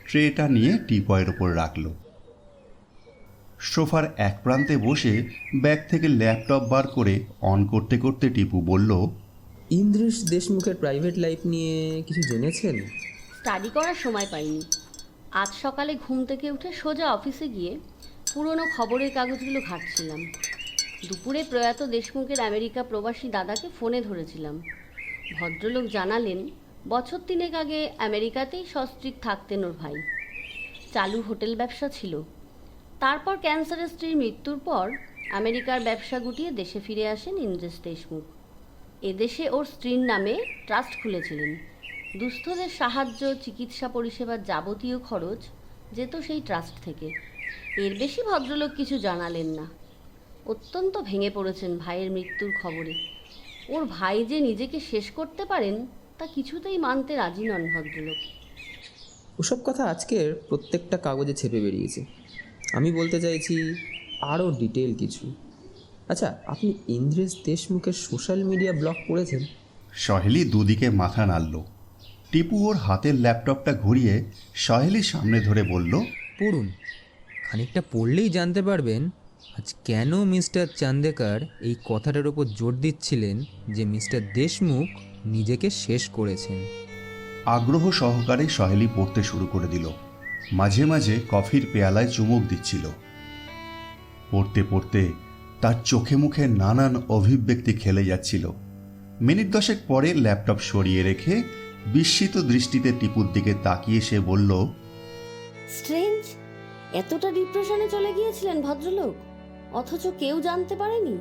ট্রেটা নিয়ে টিপয়ের ওপর রাখল। সোফার এক প্রান্তে বসে ব্যাগ থেকে ল্যাপটপ বার করে অন করতে করতে টিপু বলল, ইন্দ্রেশ দেশমুখের প্রাইভেট লাইফ নিয়ে কিছু জেনেছেন? স্টাডি করার সময় পাইনি। আজ সকালে ঘুম থেকে উঠে সোজা অফিসে গিয়ে পুরনো খবরের কাগজগুলো ঘাঁটছিলাম। দুপুরে প্রয়াত দেশমুখের আমেরিকা প্রবাসী দাদাকে ফোনে ধরেছিলাম। ভদ্রলোক জানালেন, বছর 3 আগে আমেরিকাতেই সস্ত্রীক থাকতেন ওর ভাই। চালু হোটেল ব্যবসা ছিল। তারপর ক্যান্সারের স্ত্রীর মৃত্যুর পর আমেরিকার ব্যবসা গুটিয়ে দেশে ফিরে আসেন ইন্দ্রেশ দেশমুখ। এদেশে ওর স্ত্রীর নামে ট্রাস্ট খুলেছিলেন। দুস্থদের সাহায্য, চিকিৎসা পরিষেবার যাবতীয় খরচ যেত সেই ট্রাস্ট থেকে। এর বেশি ভদ্রলোক কিছু জানালেন না। অত্যন্ত ভেঙে পড়েছেন ভাইয়ের মৃত্যুর খবরে। ওর ভাই যে নিজেকে শেষ করতে পারেন তা কিছুতেই মানতে রাজি নন ভদ্রলোক। ওসব কথা আজকের প্রত্যেকটা কাগজে ছেপে বেরিয়েছে। আমি বলতে চাইছি আরও ডিটেল কিছু। আচ্ছা, আপনি ইন্দ্রেশ দেশমুখের সোশ্যাল মিডিয়া ব্লগ পড়েছেন? সহেলি দুদিকে মাথা নাড়ল। টিপু ওর হাতের ল্যাপটপটা ঘুরিয়ে সহেলির সামনে ধরে বলল, পড়ুন, খানিকটা পড়লেই জানতে পারবেন আজ কেন মিস্টার চান্দেকার এই কথাটার ওপর জোর দিচ্ছিলেন যে মিস্টার দেশমুখ নিজেকে শেষ করেছেন। আগ্রহ সহকারে সহেলি পড়তে শুরু করে দিল। মাঝে মাঝে কফির পেয়ালায় চুমুক দিচ্ছিল। পড়তে পড়তে তার চোখে মুখে নানান অভিব্যক্তি খেলে যাচ্ছিল। মিনিট 10 পরে ল্যাপটপ সরিয়ে রেখে বিস্মিত দৃষ্টিতে টিপুর দিকে তাকিয়ে সে বলল, স্ট্রেঞ্জ, এতটা ডিপ্রেশনে চলে গিয়েছিলেন ভদ্রলোক, অথচ কেউ জানতে পারেনি?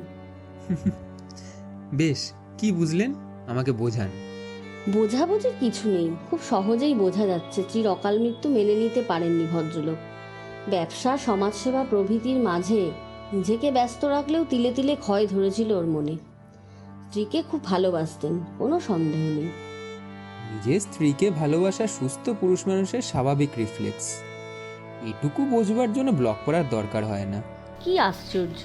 বেশ, কি বুঝলেন আমাকে বোঝান। বোঝাবুঝির কিছু নেই, খুব সহজেই বোঝা যাচ্ছে চির অকাল মৃত্যু মেনে নিতে পারেননি ভদ্রলোক। ব্যবসা, সমাজসেবা প্রভৃতির মাঝে নিজেকে ব্যস্ত রাখলেও তিলে তিলে ক্ষয় ধরেছিল ওর মনে। স্ত্রীকে খুব ভালোবাসতেন, কোনো সন্দেহ নেই। নিজের স্ত্রীকে ভালোবাসা সুস্থ পুরুষ মানুষের স্বাভাবিক রিফ্লেক্স। এটুকু বোঝবার জন্য ব্লগ পড়ার দরকার হয় না। কি আশ্চর্য,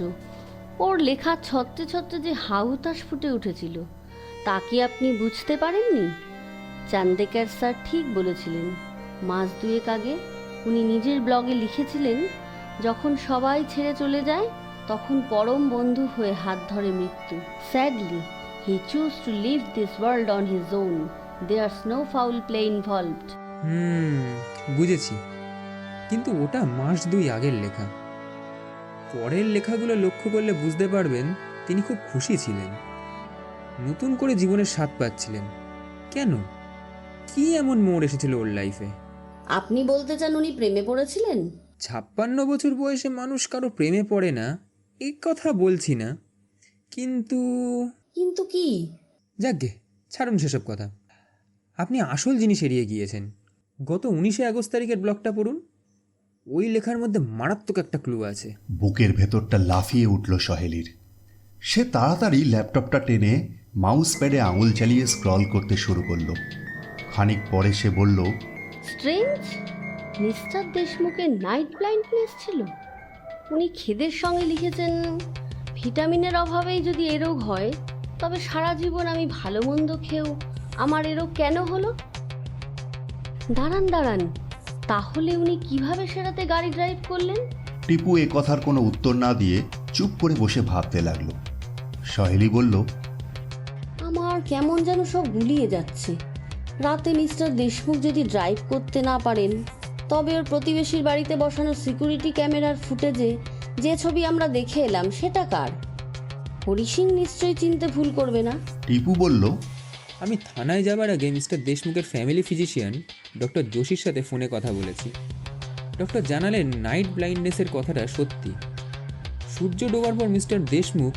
ওর লেখা ছত্রে ছত্রে যে হাহুতাশ ফুটে উঠেছিল তা কি আপনি বুঝতে পারেননি? চান্দেকার স্যার ঠিক বলেছিলেন। মাস 2 আগে উনি নিজের ব্লগে লিখেছিলেন, যখন সবাই ছেড়ে চলে যায় তখন পরম বন্ধু হয়ে হাত ধরে মৃত্যু। Sadly he choose to leave this world on his own, there's no foul play involved. বুঝেছি, কিন্তু ওটা মাস 2 আগের লেখা। পরের লেখাগুলো লক্ষ্য করলে বুঝতে পারবেন তিনি খুব খুশি ছিলেন, নতুন করে জীবনের স্বাদ পাচ্ছিলেন। কেন, কি এমন মোড় এসেছিল ওর লাইফে? আপনি বলতে চান উনি প্রেমে পড়েছিলেন? 56 বছর বয়সে মানুষ কারো প্রেমে পড়ে না এই কথা বলছি না, কিন্তু কিন্তু কি? যাকগে, ছাড়ুন সেসব কথা। আপনি আসল জিনিস এড়িয়ে গিয়েছেন। গত 19 আগস্ট তারিখের ব্লগটা পড়ুন, ওই লেখার মধ্যে মারাত্মক একটা ক্লু আছে। বুকের ভেতরটা লাফিয়ে উঠল সহেলির। সে তাড়াতাড়ি ল্যাপটপটা টেনে মাউস প্যাডে আঙুল চালিয়ে স্ক্রল করতে শুরু করলো। খানিক পরে সে বলল, স্ট্রেঞ্জ, মিস্টার দেশমুখের নাইট ব্লাইন্ডনেস ছিল। উনি খেদের সঙ্গে লিখেছেন, ভিটামিনের অভাবেই যদি এ রোগ হয় তবে সারা জীবন আমি ভালো মন্দ খেয়েও আমার এ রোগ কেন হলো? দাঁড়ান, তাহলে উনি কিভাবে সে রাতে গাড়ি ড্রাইভ করলেন? টিপু এ কথার কোনো উত্তর না দিয়ে চুপ করে বসে ভাবতে লাগলো। সহেলি বলল, আমার কেমন যেন সব গুলিয়ে যাচ্ছে। রাতে মিস্টার দেশমুখ যদি ড্রাইভ করতে না পারেন তবে ওর প্রতিবেশীর বাড়িতে বসানো সিকিউরিটি ক্যামেরার ফুটেজে যে ছবি আমরা দেখে এলাম সেটা কার? হরি সিং নিশ্চয়ই চিনতে ভুল করবে না। টিপু বলল, আমি থানায় যাবার আগে মিস্টার দেশমুখের ফ্যামিলি ফিজিশিয়ান ডক্টর যোশীর সাথে ফোনে কথা বলেছি। ডক্টর জানালেন নাইট ব্লাইন্ডনেসের কথাটা সত্যি। সূর্য ডোবার পর মিস্টার দেশমুখ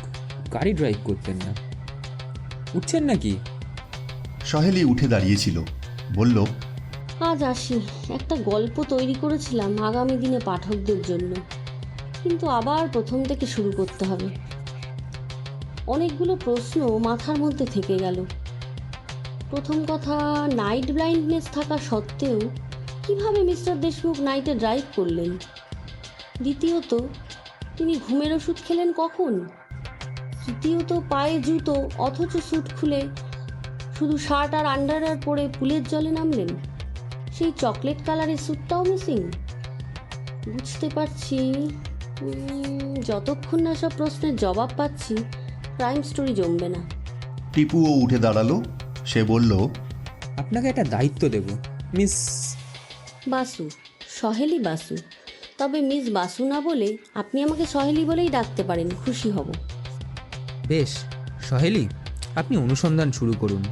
গাড়ি ড্রাইভ করতেন না। উঠছেন নাকি? সহেলি উঠে দাঁড়িয়েছিল। বলল, আজ আসি। একটা গল্প তৈরি করেছিলাম আগামী দিনে পাঠকদের জন্য, কিন্তু আবার প্রথম থেকে শুরু করতে হবে। অনেকগুলো প্রশ্ন মাথার মধ্যে থেকে গেল। প্রথম কথা, নাইট ব্লাইন্ডনেস থাকা সত্ত্বেও কিভাবে মিস্টার দেশমুখ নাইটে ড্রাইভ করলেন? দ্বিতীয়ত, তিনি ঘুমের ওষুধ খেলেন কখন? তৃতীয়ত, পায়ে জুতো অথচ স্যুট খুলে শুধু শার্ট আর আন্ডারওয়্যার পরে পুলের জলে নামলেন। সেই চকলেট কালারের স্যুটটাও মিসিং। বুঝতে পারছি যতক্ষণ না সব প্রশ্নের জবাব পাচ্ছি ক্রাইম স্টোরি জমবে না। টিপুও উঠে দাঁড়ালো। সে বলল, আপনাকে একটা দায়িত্ব দেব, মিস বাসু, সহেলি বাসু। তবে মিস বাসু না বলে আপনি আমাকে সহেলি বলেই ডাকতে পারেন, খুশি হব। বেশ, সহেলি, আপনি অনুসন্ধান শুরু করুন।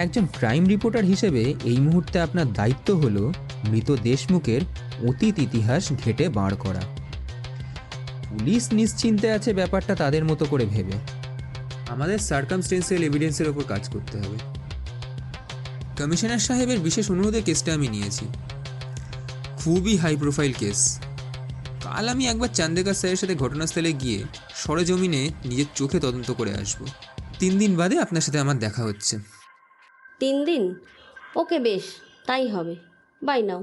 একজন ক্রাইম রিপোর্টার হিসেবে এই মুহূর্তে আপনার দায়িত্ব হলো মৃত দেশমুখের অতীত ইতিহাস ঘেঁটে বার করা। পুলিশ নিশ্চিন্তে আছে ব্যাপারটা তাদের মতো করে ভেবে। আমাদের সার্কামস্টেন্সিয়াল এভিডেন্সের ওপর কাজ করতে হবে। কমিশনার সাহেবের বিশেষ অনুরোধে কেসটা আমি নিয়েছি। খুবই হাই প্রোফাইল কেস। কাল আমি একবার চান্দেকার স্যারের সাথে ঘটনাস্থলে গিয়ে সরেজমিনে নিজের চোখে তদন্ত করে আসব। 3 দিন বাদে আপনার সাথে আমার দেখা হচ্ছে। 3 দিন? ওকে, বেশ, তাই হবে। বাই নাও।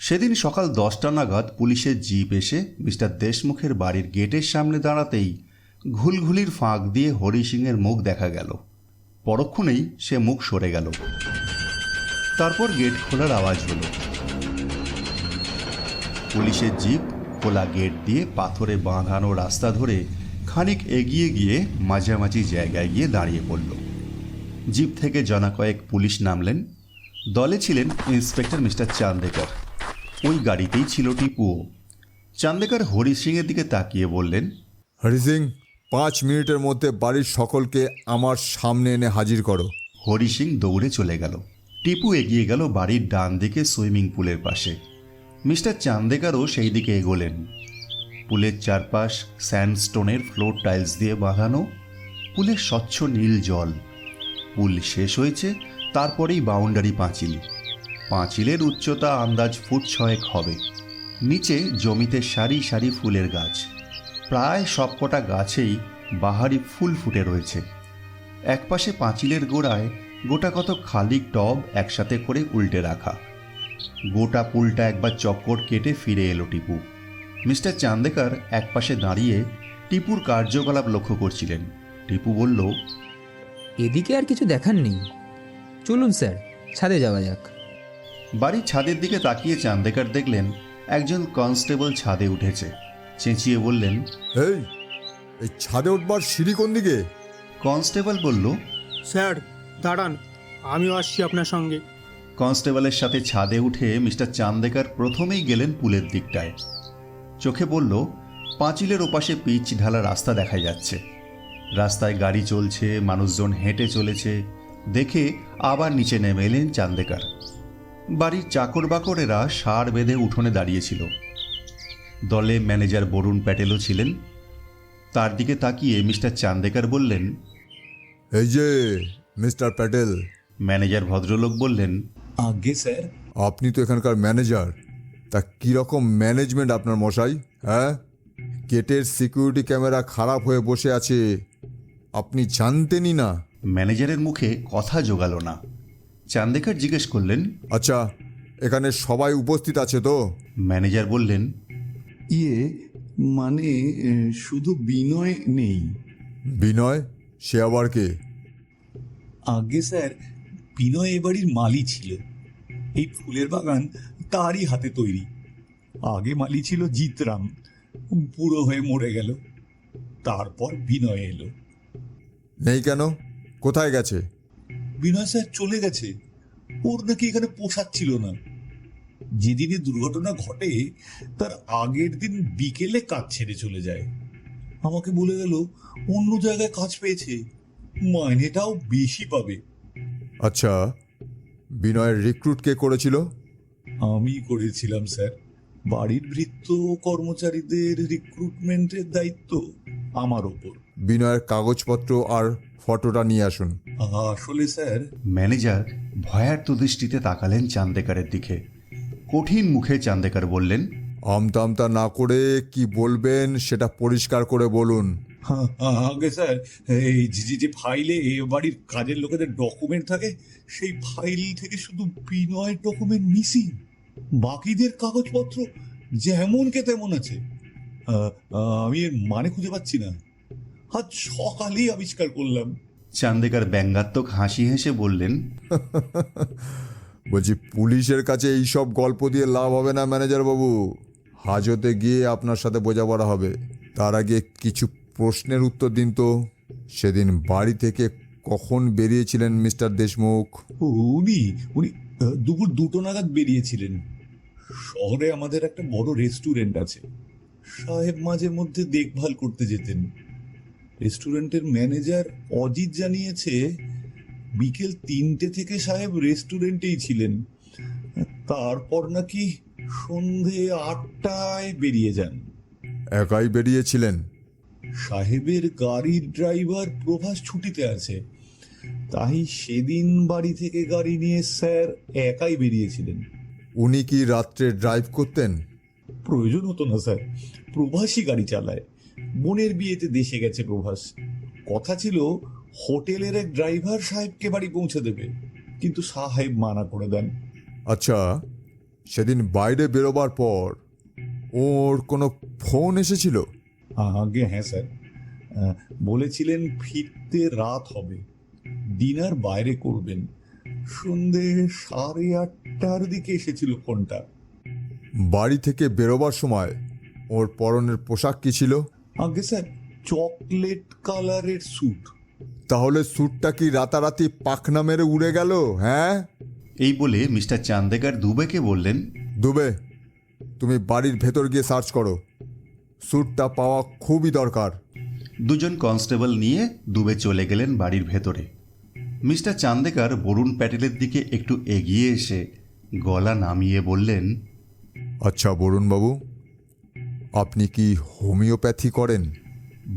সেদিন সকাল 10টা নাগাদ পুলিশের জিপ এসে মিস্টার দেশমুখের বাড়ির গেটের সামনে দাঁড়াতেই ঘুলঘুলির ফাঁক দিয়ে হরি সিংয়ের মুখ দেখা গেল। পরক্ষণেই সে মুখ সরে গেল। তারপর গেট খোলার আওয়াজ হলো। পুলিশের জিপ খোলা গেট দিয়ে পাথরে বাঁধানো রাস্তা ধরে খানিক এগিয়ে গিয়ে মাঝামাঝি জায়গায় গিয়ে দাঁড়িয়ে পড়ল। জিপ থেকে জনা কয়েক পুলিশ নামলেন। দলে ছিলেন ইন্সপেক্টর মিস্টার চান্দেকার। ওই গাড়িতেই ছিল টিপুও। চান্দেকার হরি সিংয়ের দিকে তাকিয়ে বললেন, হরি সিং, 5 মিনিটের মধ্যে বাড়ির সকলকে আমার সামনে এনে হাজির করো। হরি সিং দৌড়ে চলে গেল। টিপু এগিয়ে গেল বাড়ির ডান দিকে সুইমিং পুলের পাশে। মিস্টার চান্দেকারও সেই দিকে এগোলেন। পুলের চারপাশ স্যান্ডস্টোনের ফ্লোর টাইলস দিয়ে বাঁধানো। পুলের স্বচ্ছ নীল জল। পুল শেষ হয়েছে, তারপরেই বাউন্ডারি পাঁচিল। পাঁচিলের উচ্চতা আন্দাজ ফুট 6 হবে। নিচে জমিতে সারি সারি ফুলের গাছ। প্রায় সবকটা গাছেই বাহারি ফুল ফুটে রয়েছে। একপাশে পাঁচিলের গোড়ায় গোটা কত খালি টব একসাথে করে উল্টে রাখা। গোটা পুলটা একবার চক্কর কেটে ফিরে এলো টিপু। মিস্টার চান্দেকার একপাশে দাঁড়িয়ে টিপুর কার্যকলাপ লক্ষ্য করছিলেন। টিপু বলল, এদিকে আর কিছু দেখার নেই, চলুন স্যার, ছাদে যাওয়া যাক। বাড়ির ছাদের দিকে তাকিয়ে চান্দেকার দেখলেন একজন কনস্টেবল ছাদে উঠেছে। চেঁচিয়ে বললেন, এই ছাদে উঠবার সিঁড়ি কোন দিকে? কনস্টেবল বলল, স্যার দাঁড়ান, আমিও আসছি আপনার সঙ্গে। কনস্টেবলের সাথে ছাদে উঠে মিস্টার চান্দেকার প্রথমেই গেলেন পুলের দিকটায়। চোখে পড়ল পাঁচিলের ওপাশে পিচ ঢালা রাস্তা দেখা যাচ্ছে। রাস্তায় গাড়ি চলছে, মানুষজন হেঁটে চলেছে। দেখে আবার নিচে নেমে এলেন চান্দেকার। বাড়ির চাকর বাকরেরা সার বেঁধে উঠোনে দাঁড়িয়েছিল। দলে ম্যানেজার বরুণ প্যাটেলও ছিলেন। তার দিকে তাকিয়ে মিস্টার চান্দেকার বললেন, এই যে মিস্টার প্যাটেল। ম্যানেজার ভদ্রলোক বললেন, আগে স্যার। আপনি তো এখানকার ম্যানেজার, তা কীরকম ম্যানেজমেন্ট আপনার মশাই? হ্যাঁ, গেটের সিকিউরিটি ক্যামেরা খারাপ হয়ে বসে আছে, আপনি জানতেনই না? ম্যানেজারের মুখে কথা জোগালো না। চান্দেকার জিজ্ঞেস করলেন, আচ্ছা, এখানে সবাই উপস্থিত আছে তো? ম্যানেজার বললেন, মানে শুধু বিনয় নেই। বিনয়? সে আবার কে? আগে স্যার, বিনয় এ বাড়ির মালি ছিল। এই ফুলের বাগান তারই হাতে তৈরি। আগে মালি ছিল জিতরাম, বুড়ো হয়ে মরে গেল। তারপর বিনয় এলো। নেই কেন? কোথায় গেছে? বিনয় স্যার চলে গেছে। ওর নাকি এখানে পোষাচ্ছিল না। যেদিনে দুর্ঘটনা ঘটে তার আগের দিন বিকেলে কাজ ছেড়ে চলে যায়। আমাকে বলে গেল অন্য জায়গায় কাজ পেয়েছে, মাইনেটাও বেশি পাবে। আচ্ছা, বিনয়ের রিক্রুট কে করেছিল? আমি করেছিলাম স্যার। বাড়ির ভৃত্য কর্মচারীদের রিক্রুটমেন্টের দায়িত্ব আমার ওপর। বিনয়ের কাগজপত্র আর ফটোটা নিয়ে আসুন। আসলে স্যার, ম্যানেজার ভয়ার্ত দৃষ্টিতে তাকালেন চান্দেকারের দিকে। কঠিন মুখে চান্দেকার বললেন, আমতা আমতা না করে কি বলবেন সেটা পরিষ্কার করে বলুন। আগে স্যার, এই যে ফাইলে এ বাড়ির কাজের লোকেদের ডকুমেন্ট থাকে, সেই ফাইল থেকে শুধু বিনয়ের ডকুমেন্ট মিসিং। বাকিদের কাগজপত্র যেমন কে তেমন আছে। আমি এর মানে খুঁজে পাচ্ছি না। আজ সকালেই আবিষ্কার করলাম। চান্দেকার ব্যঙ্গাত্মক হাসি হেসে বললেন, বলছি পুলিশের কাছে এইসব গল্প দিয়ে লাভ হবে না ম্যানেজার বাবু। হাজতে গিয়ে আপনার সাথে বোঝাপড়া হবে। তার আগে কিছু প্রশ্নের উত্তর দিন তো। সেদিন বাড়ি থেকে কখন বেরিয়েছিলেন মিস্টার দেশমুখ? উনি দুপুর 2টো নাগাদ বেরিয়েছিলেন। শহরে আমাদের একটা বড় রেস্টুরেন্ট আছে, সাহেব মাঝে মধ্যে দেখভাল করতে যেতেন। রেস্টুরেন্টের ম্যানেজার অজিত জানিয়েছে বিকেল 3টে থেকে সাহেব রেস্টুরেন্টেই ছিলেন। তারপর নাকি সন্ধে 8টায় বেরিয়ে যান। একাই বেরিয়েছিলেন? সাহেবের গাড়ির ড্রাইভার প্রভাস ছুটিতে আছে, তাই সেদিন বাড়ি থেকে গাড়ি নিয়ে স্যার একাই বেরিয়েছিলেন। উনি কি রাত্রে ড্রাইভ করতেন? প্রয়োজন হতো না স্যার, প্রভাসই গাড়ি চালায়। বোনের বিয়েতে দেশে গেছে প্রভাস। কথা ছিল হোটেলের এক ড্রাইভার সাহেবকে বাড়ি পৌঁছে দেবে, কিন্তু সাহেব মানা করে দেন। আচ্ছা, সেদিন বাইরে বেরোবার পর ওর কোনো ফোন এসেছিল? আগে হ্যাঁ স্যার, বলেছিলেন ফিরতে রাত হবে, ডিনার বাইরে করবেন। সন্ধে 8:30টার দিকে এসেছিল ফোনটা। বাড়ি থেকে বেরোবার সময় ওর পরনের পোশাক কি ছিল? আগে স্যার, চকলেট কালারের স্যুট। তাহলে স্যুটটা কি রাতারাতি পাখনা মেরে উড়ে গেল? হ্যাঁ, এই বলে মিস্টার চান্দেকার দুবেকে বললেন, দুবে, তুমি বাড়ির ভেতর গিয়ে সার্চ করো। স্যুটটা পাওয়া খুবই দরকার। দুজন কনস্টেবল নিয়ে দুবে চলে গেলেন বাড়ির ভেতরে। মিস্টার চান্দেকার বরুণ প্যাটেলের দিকে একটু এগিয়ে এসে গলা নামিয়ে বললেন, আচ্ছা বরুণবাবু, আপনি কি হোমিওপ্যাথি করেন?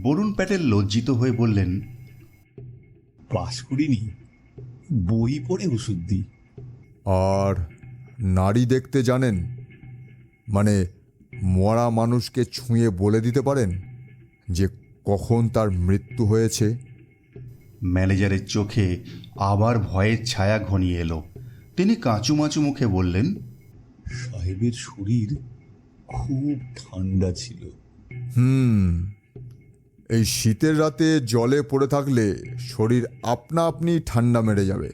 বরুণ প্যাটেল লজ্জিত হয়ে বললেন, পাশ করিনি, বই পড়ে ওষুধ দিই। আর নারী দেখতে জানেন? মানে মরা মানুষকে ছুঁয়ে বলে দিতে পারেন যে কখন তার মৃত্যু হয়েছে? ম্যানেজারের চোখে আবার ভয়ের ছায়া ঘনিয়ে এলো। তিনি কাঁচুমাচু মুখে বললেন, সাহেবের শরীর খুব ঠান্ডা ছিল। এই শীতের রাতে জলে পড়ে থাকলে শরীর আপনা আপনি ঠান্ডা মেরে যাবে।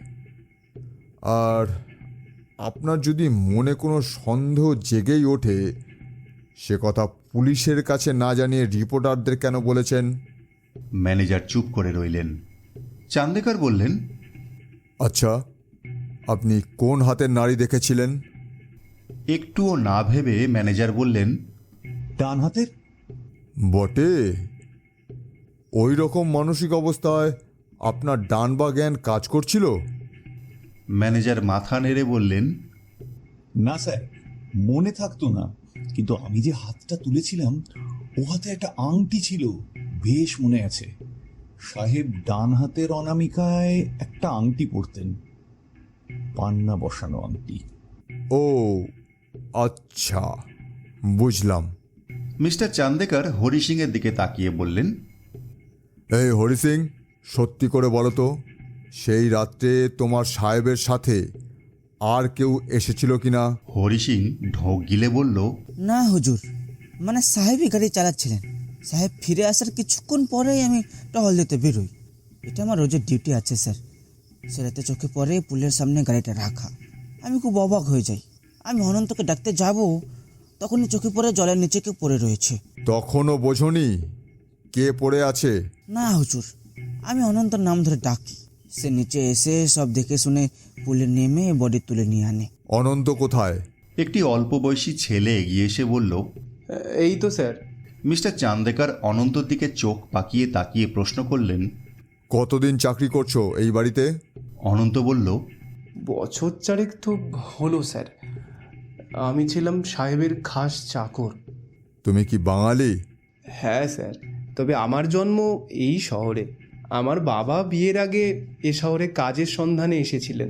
আর আপনার যদি মনে কোনো সন্দেহ জেগেই ওঠে, সে কথা পুলিশের কাছে না জানিয়ে রিপোর্টারদের কেন বলেছেন? ম্যানেজার চুপ করে রইলেন। চান্দেকার বললেন, আচ্ছা, আপনি কোন হাতের নাড়ি দেখেছিলেন? একটুও না ভেবে ম্যানেজার বললেন, ডান হাতের। বটে, ওই রকম মানসিক অবস্থায় আপনার ডান বা জ্ঞান কাজ করছিল? ম্যানেজার মাথা নেড়ে বললেন, না স্যার, মনে থাকতো না, কিন্তু আমি যে হাতটা তুলেছিলাম ও হাতে একটা আংটি ছিল, বেশ মনে আছে। সাহেব ডান হাতের অনামিকায় একটা আংটি পরতেন, পান্না বসানো আংটি। ও আচ্ছা, বুঝলাম। মিস্টার চান্দেকার হরি সিংয়ের দিকে তাকিয়ে বললেন, এই হরি সিং, সত্যি করে বলো তো, সেই রাত্রে তোমার সাহেবের সাথে আর কেউ এসেছিল কিনা? হরি সিং ঢোক গিলে বলল, না হুজুর, মানে সাহেবই গাড়ি চালাচ্ছিলেন। সাহেব ফিরে আসার কিছুক্ষণ পরেই আমি টহল দিতে বেরোই। এটা আমার রোজের ডিউটি আছে স্যার। সে রাতে চোখে পড়ে পুলের সামনে গাড়িটা রাখা। আমি খুব অবাক হয়ে যাই। আমি অনন্তকে ডাকতে যাব, তখনই চোখে পড়ে জলের নিচে কেউ পড়ে রয়েছে। তখনও বোঝনি কে পড়ে আছে? না হুজুর, আমি অনন্তর নাম ধরে ডাকি। সে নিচে এসে সব দেখে শুনে পুলে নেমে বডি তুলে নিয়ে আনে। অনন্ত কোথায়? একটি অল্প বয়সী ছেলে এগিয়ে এসে বলল, এই তো স্যার। মিস্টার চান্দেকার অনন্তর দিকে চোখ পাকিয়ে তাকিয়ে প্রশ্ন করলেন, কতদিন চাকরি করছো এই বাড়িতে? অনন্ত বলল, বছর 4 তো হলো স্যার। আমি ছিলাম সাহেবের খাস চাকর। তুমি কি বাঙালি? হ্যাঁ স্যার, তবে আমার জন্ম এই শহরে। আমার বাবা বিয়ের আগে এ শহরে কাজের সন্ধানে এসেছিলেন।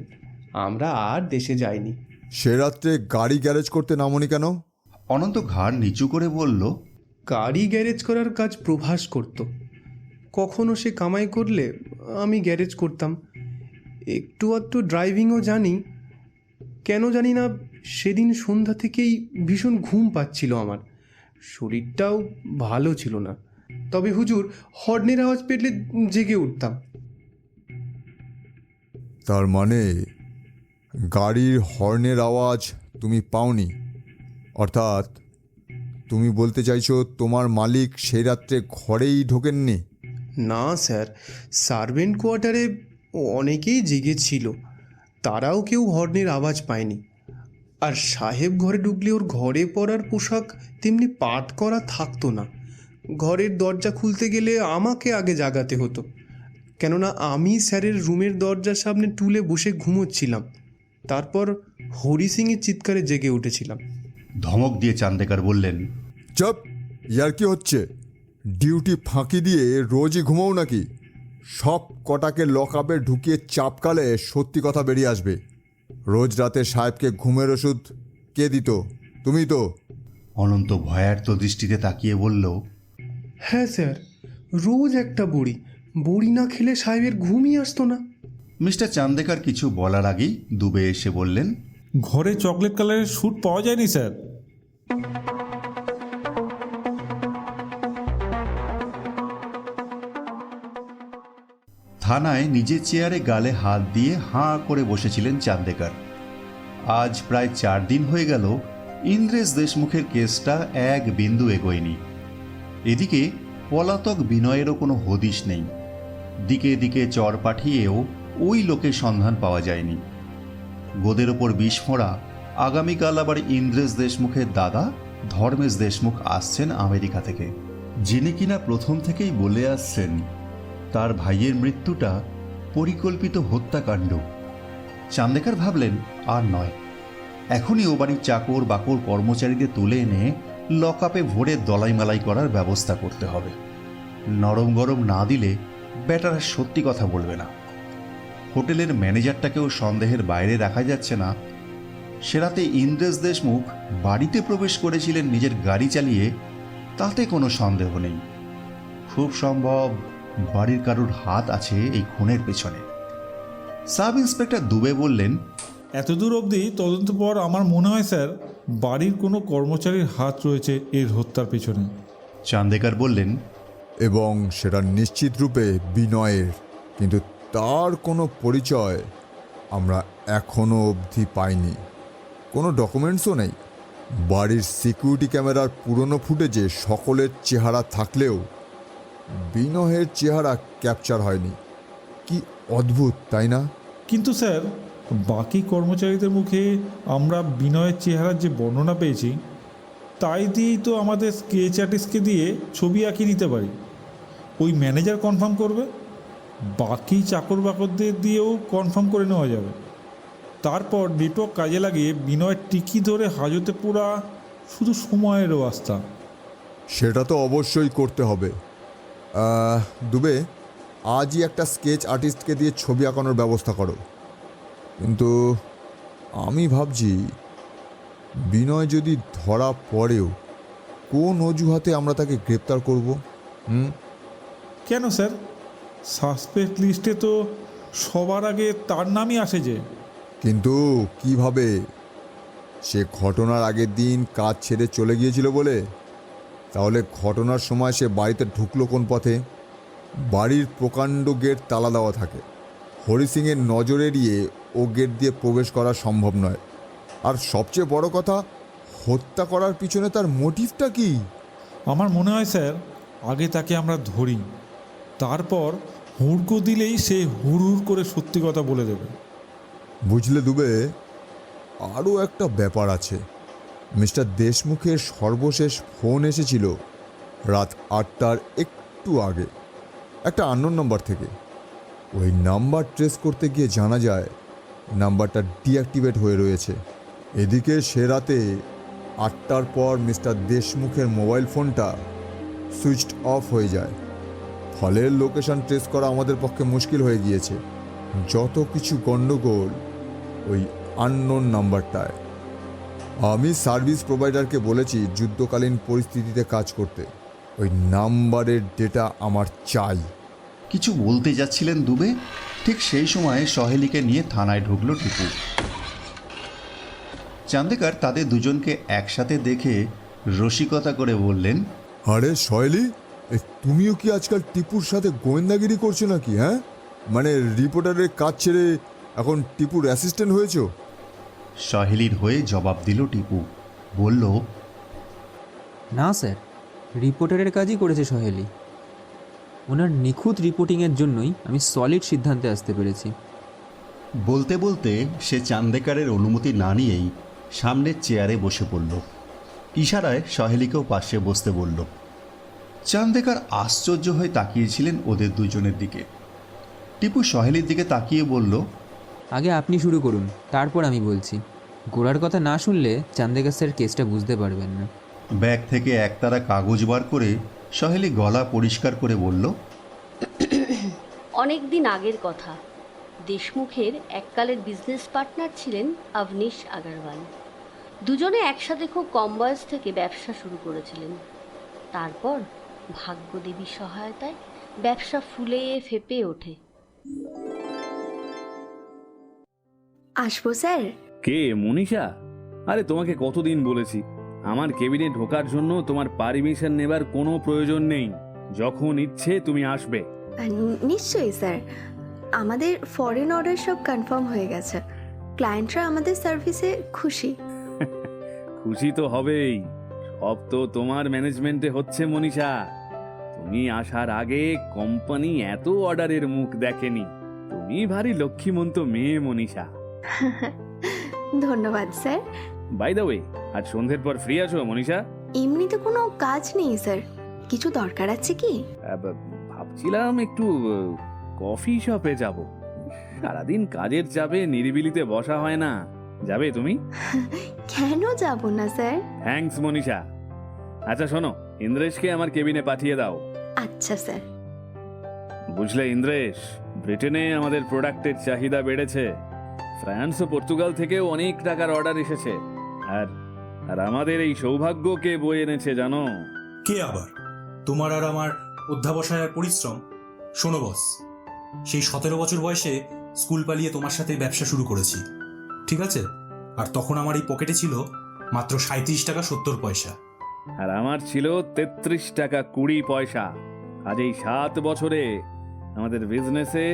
আমরা আর দেশে যাইনি। সে রাত্রে গাড়ি গ্যারেজ করতে নামনি কেন? অনন্ত ঘাড় নিচু করে বলল, গাড়ি গ্যারেজ করার কাজ প্রভাস করত। কখনো সে কামাই করলে আমি গ্যারেজ করতাম। একটু আধটু ড্রাইভিংও জানি। কেন জানি না সেদিন সন্ধ্যা থেকেই ভীষণ ঘুম পাচ্ছিল আমার। শরীরটাও ভালো ছিল না। তবে হুজুর, হর্নের আওয়াজ পেলে জেগে উঠতাম। তার মানে গাড়ির হর্নের আওয়াজ তুমি পাওনি? অর্থাৎ তুমি বলতে চাইছো তোমার মালিক সেই রাত্রে ঘরেই ঢোকেননি? না স্যার, সার্ভেন্ট কোয়ার্টারে অনেকেই জেগেছিল, তারাও কেউ হর্নের আওয়াজ পায়নি। আর সাহেব ঘরে ঢুকলে ওর ঘরে পরার পোশাক তেমনি পাট করা থাকতো না। ঘরের দরজা খুলতে গেলে আমাকে আগে জাগাতে হতো, কেননা আমি স্যারের রুমের দরজার সামনে টুলে বসে ঘুমোচ্ছিলাম। তারপর হরি সিংয়ের চিৎকারে জেগে উঠেছিলাম। ধমক দিয়ে চান্দেকার বললেন, চপ, ইয়ার কি হচ্ছে? ডিউটি ফাঁকি দিয়ে রোজই ঘুমাও নাকি? সব কটাকে লকআপে ঢুকিয়ে চাপকালে সত্যি কথা বেরিয়ে আসবে। রোজ রাতে সাহেবকে ঘুমের ওষুধ কে দিত? তুমি তো। অনন্ত ভয়ার্ত দৃষ্টিতে তাকিয়ে বলল, হ্যাঁ স্যার, রোজ একটা বড়ি। বড়ি না খেলে সাহেবের ঘুমই আসতো না। মিস্টার চান্দেকার কিছু বলার আগেই দুবে এসে বললেন, ঘরে চকলেট কালারের স্যুট পাওয়া যায়নি স্যার? থানায় নিজের চেয়ারে গালে হাত দিয়ে হাঁ করে বসেছিলেন চান্দেকার। আজ প্রায় 4 দিন হয়ে গেল ইন্দ্রেশ দেশমুখের কেসটা এক বিন্দু এগোয়নি। এদিকে পলাতক বিনয়েরও কোনো হদিশ নেই। দিকে দিকে চর পাঠিয়েও ওই লোকের সন্ধান পাওয়া যায়নি। গোদের ওপর বিস্ফোরা, আগামীকাল আবার ইন্দ্রেশ দেশমুখের দাদা ধর্মেশ দেশমুখ আসছেন আমেরিকা থেকে, যিনি কিনা প্রথম থেকেই বলে আসছেন তার ভাইয়ের মৃত্যুটা পরিকল্পিত হত্যাকাণ্ড। চান্দেকার ভাবলেন, আর নয়, এখনই ও বাড়ির চাকর বাকর কর্মচারীদের তুলে এনে লকআপে ভরে দলাইমালাই করার ব্যবস্থা করতে হবে। নরম গরম না দিলে ব্যাটারা সত্যি কথা বলবে না। হোটেলের ম্যানেজারটাকেও সন্দেহের বাইরে রাখা যাচ্ছে না। সে রাতে ইন্দ্রেশ দেশমুখ বাড়িতে প্রবেশ করেছিলেন নিজের গাড়ি চালিয়ে, তাতে কোনো সন্দেহ নেই। খুব সম্ভব বাড়ির কারুর হাত আছে এই খুনের পেছনে। সাব ইন্সপেক্টর দুবে বললেন, এতদূর অবধি তদন্ত পর আমার মনে হয় স্যার বাড়ির কোনো কর্মচারীর হাত রয়েছে এর হত্যার পেছনে। চান্দেকার বললেন, এবং সেটা নিশ্চিত রূপে বিনয়ের, কিন্তু তার কোনো পরিচয় আমরা এখনো অবধি পাইনি। কোনো ডকুমেন্টসও নেই। বাড়ির সিকিউরিটি ক্যামেরার পুরনো ফুটেজে সকলের চেহারা থাকলেও বিনয়ের চেহারা ক্যাপচার হয়নি। কি অদ্ভুত, তাই না? কিন্তু স্যার বাকি কর্মচারীদের মুখে আমরা বিনয়ের চেহারার যে বর্ণনা পেয়েছি তাই দিয়েই তো আমাদের স্কেচ আর্টিস্টকে দিয়ে ছবি আঁকিয়ে নিতে পারি। ওই ম্যানেজার কনফার্ম করবে, বাকি চাকর বাকরদের দিয়েও কনফার্ম করে নেওয়া যাবে। তারপর নেটওয়ার্ক কাজে লাগিয়ে বিনয়ের টিকি ধরে হাজতে পুরা শুধু সময়েরও আস্থা। সেটা তো অবশ্যই করতে হবে। দুবে, আজই একটা স্কেচ আর্টিস্টকে দিয়ে ছবি আঁকানোর ব্যবস্থা করো। কিন্তু আমি ভাবছি বিনয় যদি ধরা পড়েও কোন অজুহাতে আমরা তাকে গ্রেপ্তার করব? কেন স্যার, সাসপেক্ট লিস্টে তো সবার আগে তার নামই আসে যে। কিন্তু কিভাবে? সে ঘটনার আগের দিন কাজ ছেড়ে চলে গিয়েছিল বলে? তাহলে ঘটনার সময় সে বাড়িতে ঢুকলো কোন পথে? বাড়ির প্রকাণ্ড গেট তালা দেওয়া থাকে। হরি সিংয়ের নজর এড়িয়ে ও গেট দিয়ে প্রবেশ করা সম্ভব নয়। আর সবচেয়ে বড় কথা, হত্যা করার পিছনে তার মোটিভটা কি? আমার মনে হয় স্যার আগে তাকে আমরা ধরি, তারপর হুড়কো দিলেই সে হুড় করে সত্যি কথা বলে দেবে। বুঝলে দুবে, আরও একটা ব্যাপার আছে। মিস্টার দেশমুখের সর্বশেষ ফোন এসেছিল রাত 8টার একটু আগে, একটা আননোন নাম্বার থেকে। ওই নাম্বার ট্রেস করতে গিয়ে জানা যায় নাম্বারটা ডিঅ্যাক্টিভেট হয়ে রয়েছে। এদিকে সে রাতে 8টার পর মিস্টার দেশমুখের মোবাইল ফোনটা সুইচড অফ হয়ে যায়। ফলে লোকেশন ট্রেস করা আমাদের পক্ষে মুশকিল হয়ে গিয়েছে। যত কিছু গণ্ডগোল ওই আননোন নাম্বারটায়। আমি সার্ভিস প্রোভাইডারকে বলেছি যুদ্ধকালীন পরিস্থিতিতে কাজ করতে। ওই নাম্বারের ডেটা আমার চাই। কিছু বলতে যাচ্ছিলেন দুবে, ঠিক সেই সময় সহেলিকে নিয়ে থানায় ঢুকলো টিপু। চান্দেকার তাদের দুজনকে একসাথে দেখে রসিকতা করে বললেন, আরে সহেলি, তুমিও কি আজকাল টিপুর সাথে গোয়েন্দাগিরি করছো নাকি? হ্যাঁ, মানে রিপোর্টারের কাজ ছেড়ে এখন টিপুর অ্যাসিস্ট্যান্ট হয়েছো? সহেলির হয়ে জবাব দিল টিপু। বলল, না স্যার, রিপোর্টারের কাজই করেছে সহেলি। ওনার নিখুঁত রিপোর্টিংয়ের জন্যই আমি সলিড সিদ্ধান্তে আসতে পেরেছি। বলতে বলতে সে চান্দেকারের অনুমতি না নিয়েই সামনের চেয়ারে বসে পড়ল। ইশারায় সহেলিকেও পাশে বসতে বলল। চান্দেকার আশ্চর্য হয়ে তাকিয়েছিলেন ওদের দুজনের দিকে। টিপু সহেলির দিকে তাকিয়ে বলল, আগে আপনি শুরু করুন, তারপর আমি বলছি। গোড়ার কথা না শুনলে চান্দেকার স্যার কেসটা বুঝতে পারবেন না। ব্যাগ থেকে একতারা কাগজ বার করে সহেলি গলা পরিষ্কার করে বলল, অনেক দিন আগের কথা। দেশমুখের এককালের বিজনেস পার্টনার ছিলেন অবনীশ আগরওয়াল। দুজনে একসাথে খুব কম বয়স থেকে ব্যবসা শুরু করেছিলেন। তারপর ভাগ্যদেবীর সহায়তায় ব্যবসা ফুলে ফেঁপে ওঠে। আসবো স্যার? কে, মনীষা? আরে তোমাকে কতদিন বলেছি আমার কেবিনে ঢোকার জন্য তোমার পারমিশন নেবার কোনো প্রয়োজন নেই। যখন ইচ্ছে তুমি আসবে। নিশ্চয়ই স্যার, আমাদের ফরেন অর্ডার সব কনফার্ম হয়ে গেছে। ক্লায়েন্টরা আমাদের সার্ভিসে খুশি। খুশি তো হবেই, সব তো তোমার ম্যানেজমেন্টে হচ্ছে মনীষা। তুমি আসার আগে কোম্পানি এত অর্ডারের মুখ দেখেনি। তুমি ভারী লক্ষ্মীমন্ত মেয়ে মনীষা। ধন্যবাদ স্যার। বাই দ্য ওয়ে, আজ সন্ধ্যের পর ফ্রি আছো মনীষা? এমনিতে কোনো কাজ নেই স্যার, কিছু দরকার আছে কি? ভাবছিলাম একটু কফি শপে যাব। সারাদিন কাজের চাপে নিরিবিলিতে বসা হয় না। যাবে তুমি? কেন যাব না স্যার? থ্যাঙ্কস মনীষা। আচ্ছা শোনো, ইন্দ্রেশকে আমার কেবিনে পাঠিয়ে দাও। আচ্ছা স্যার। বুঝলে ইন্দ্রেশ, ব্রিটেনে আমাদের প্রোডাক্টের চাহিদা বেড়েছে। ফ্রান্স ও পর্তুগাল থেকেও অনেক টাকার অর্ডার এসেছে। আর আমাদের এই সৌভাগ্যকে বয়ে এনেছে জানো? কে আবার? তোমার আর আমার অধ্যাবসায় আর পরিশ্রম। শোনো বস, সেই 17 বছর বয়সে স্কুল পালিয়ে তোমার সাথে ব্যবসা শুরু করেছি, ঠিক আছে? আর তখন আমার এই পকেটে ছিল মাত্র 37 টাকা 70 পয়সা। আর আমার ছিল 33 টাকা 20 পয়সা। আজ এই 7 বছরে আমাদের বিজনেসে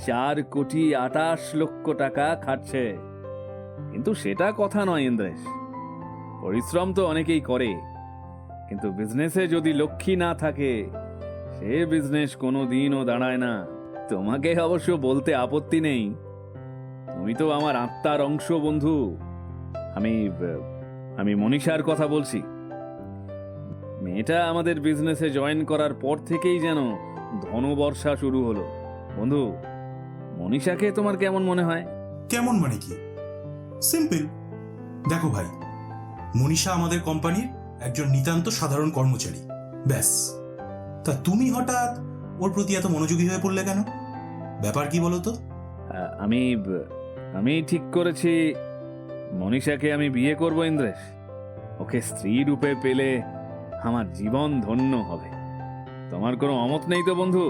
4 কোটি 28 লক্ষ টাকা খাটছে। কিন্তু সেটা কথা নয় ইন্দ্রেশ। পরিশ্রম তো অনেকেই করে, কিন্তু বিজনেসে যদি লক্ষ্মী না থাকে সে বিজনেস কোনো দিনও দাঁড়ায় না। তোমাকে অবশ্য বলতে আপত্তি নেই, তুমি তো আমার আত্মার অংশ বন্ধু। আমি মনীষার কথা বলছি। মেয়েটা আমাদের বিজনেসে জয়েন করার পর থেকেই যেন ধনবর্ষা শুরু হলো। বন্ধু, মনীষাকে তোমার কেমন মনে হয়? কেমন মানে কি? সিম্পল। দেখো ভাই, মনীষা আমাদের কোম্পানির একজন নিতান্ত সাধারণ কর্মচারী, ব্যাস। তা তুমি হঠাৎ ওর প্রতি এত মনোযোগী হয়ে পড়লে কেন? ব্যাপার কি বলো তো? আমি ঠিক করেছি মনীষাকে আমি বিয়ে করব ইন্দ্রেশ। ওকে স্ত্রী রূপে পেলে আমার জীবন ধন্য হবে। তোমার কোনো অমত নেই তো বন্ধু?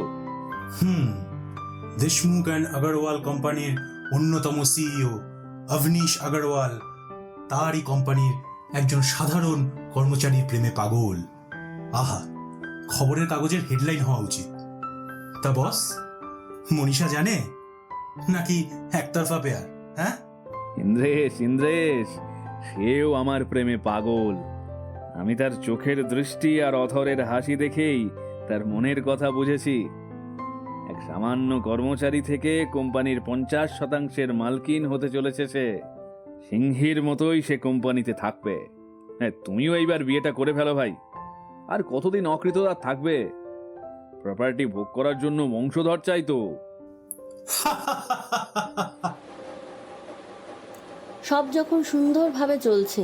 দেশমুখ অ্যান্ড আগরওয়াল কোম্পানির অন্যতম সিইও অবনীশ আগরওয়াল তারই কোম্পানির একজন সাধারণ কর্মচারীর প্রেমে পাগল। আহা, খবরের কাগজের হেডলাইন হওয়া উচিত। তা বস, মনীষা জানে নাকি একতরফা পেয়ার? হ্যাঁ ইন্দ্রেশ, সেও আমার প্রেমে পাগল। আমি তার চোখের দৃষ্টি আর অথরের হাসি দেখেই তার মনের কথা বুঝেছি। এক সামান্য কর্মচারী থেকে কোম্পানির 50% মালকিন হতে চলেছে সে। সিংহীর মতোই সে কোম্পানিতে থাকবে। হ্যাঁ, তুমিও এইবার বিয়েটা করে ফেলো ভাই। আর কতদিন অকৃতদার থাকবে? প্রপার্টি ভোগ করার জন্য বংশধর চাই তো। সব যখন সুন্দরভাবে চলছে,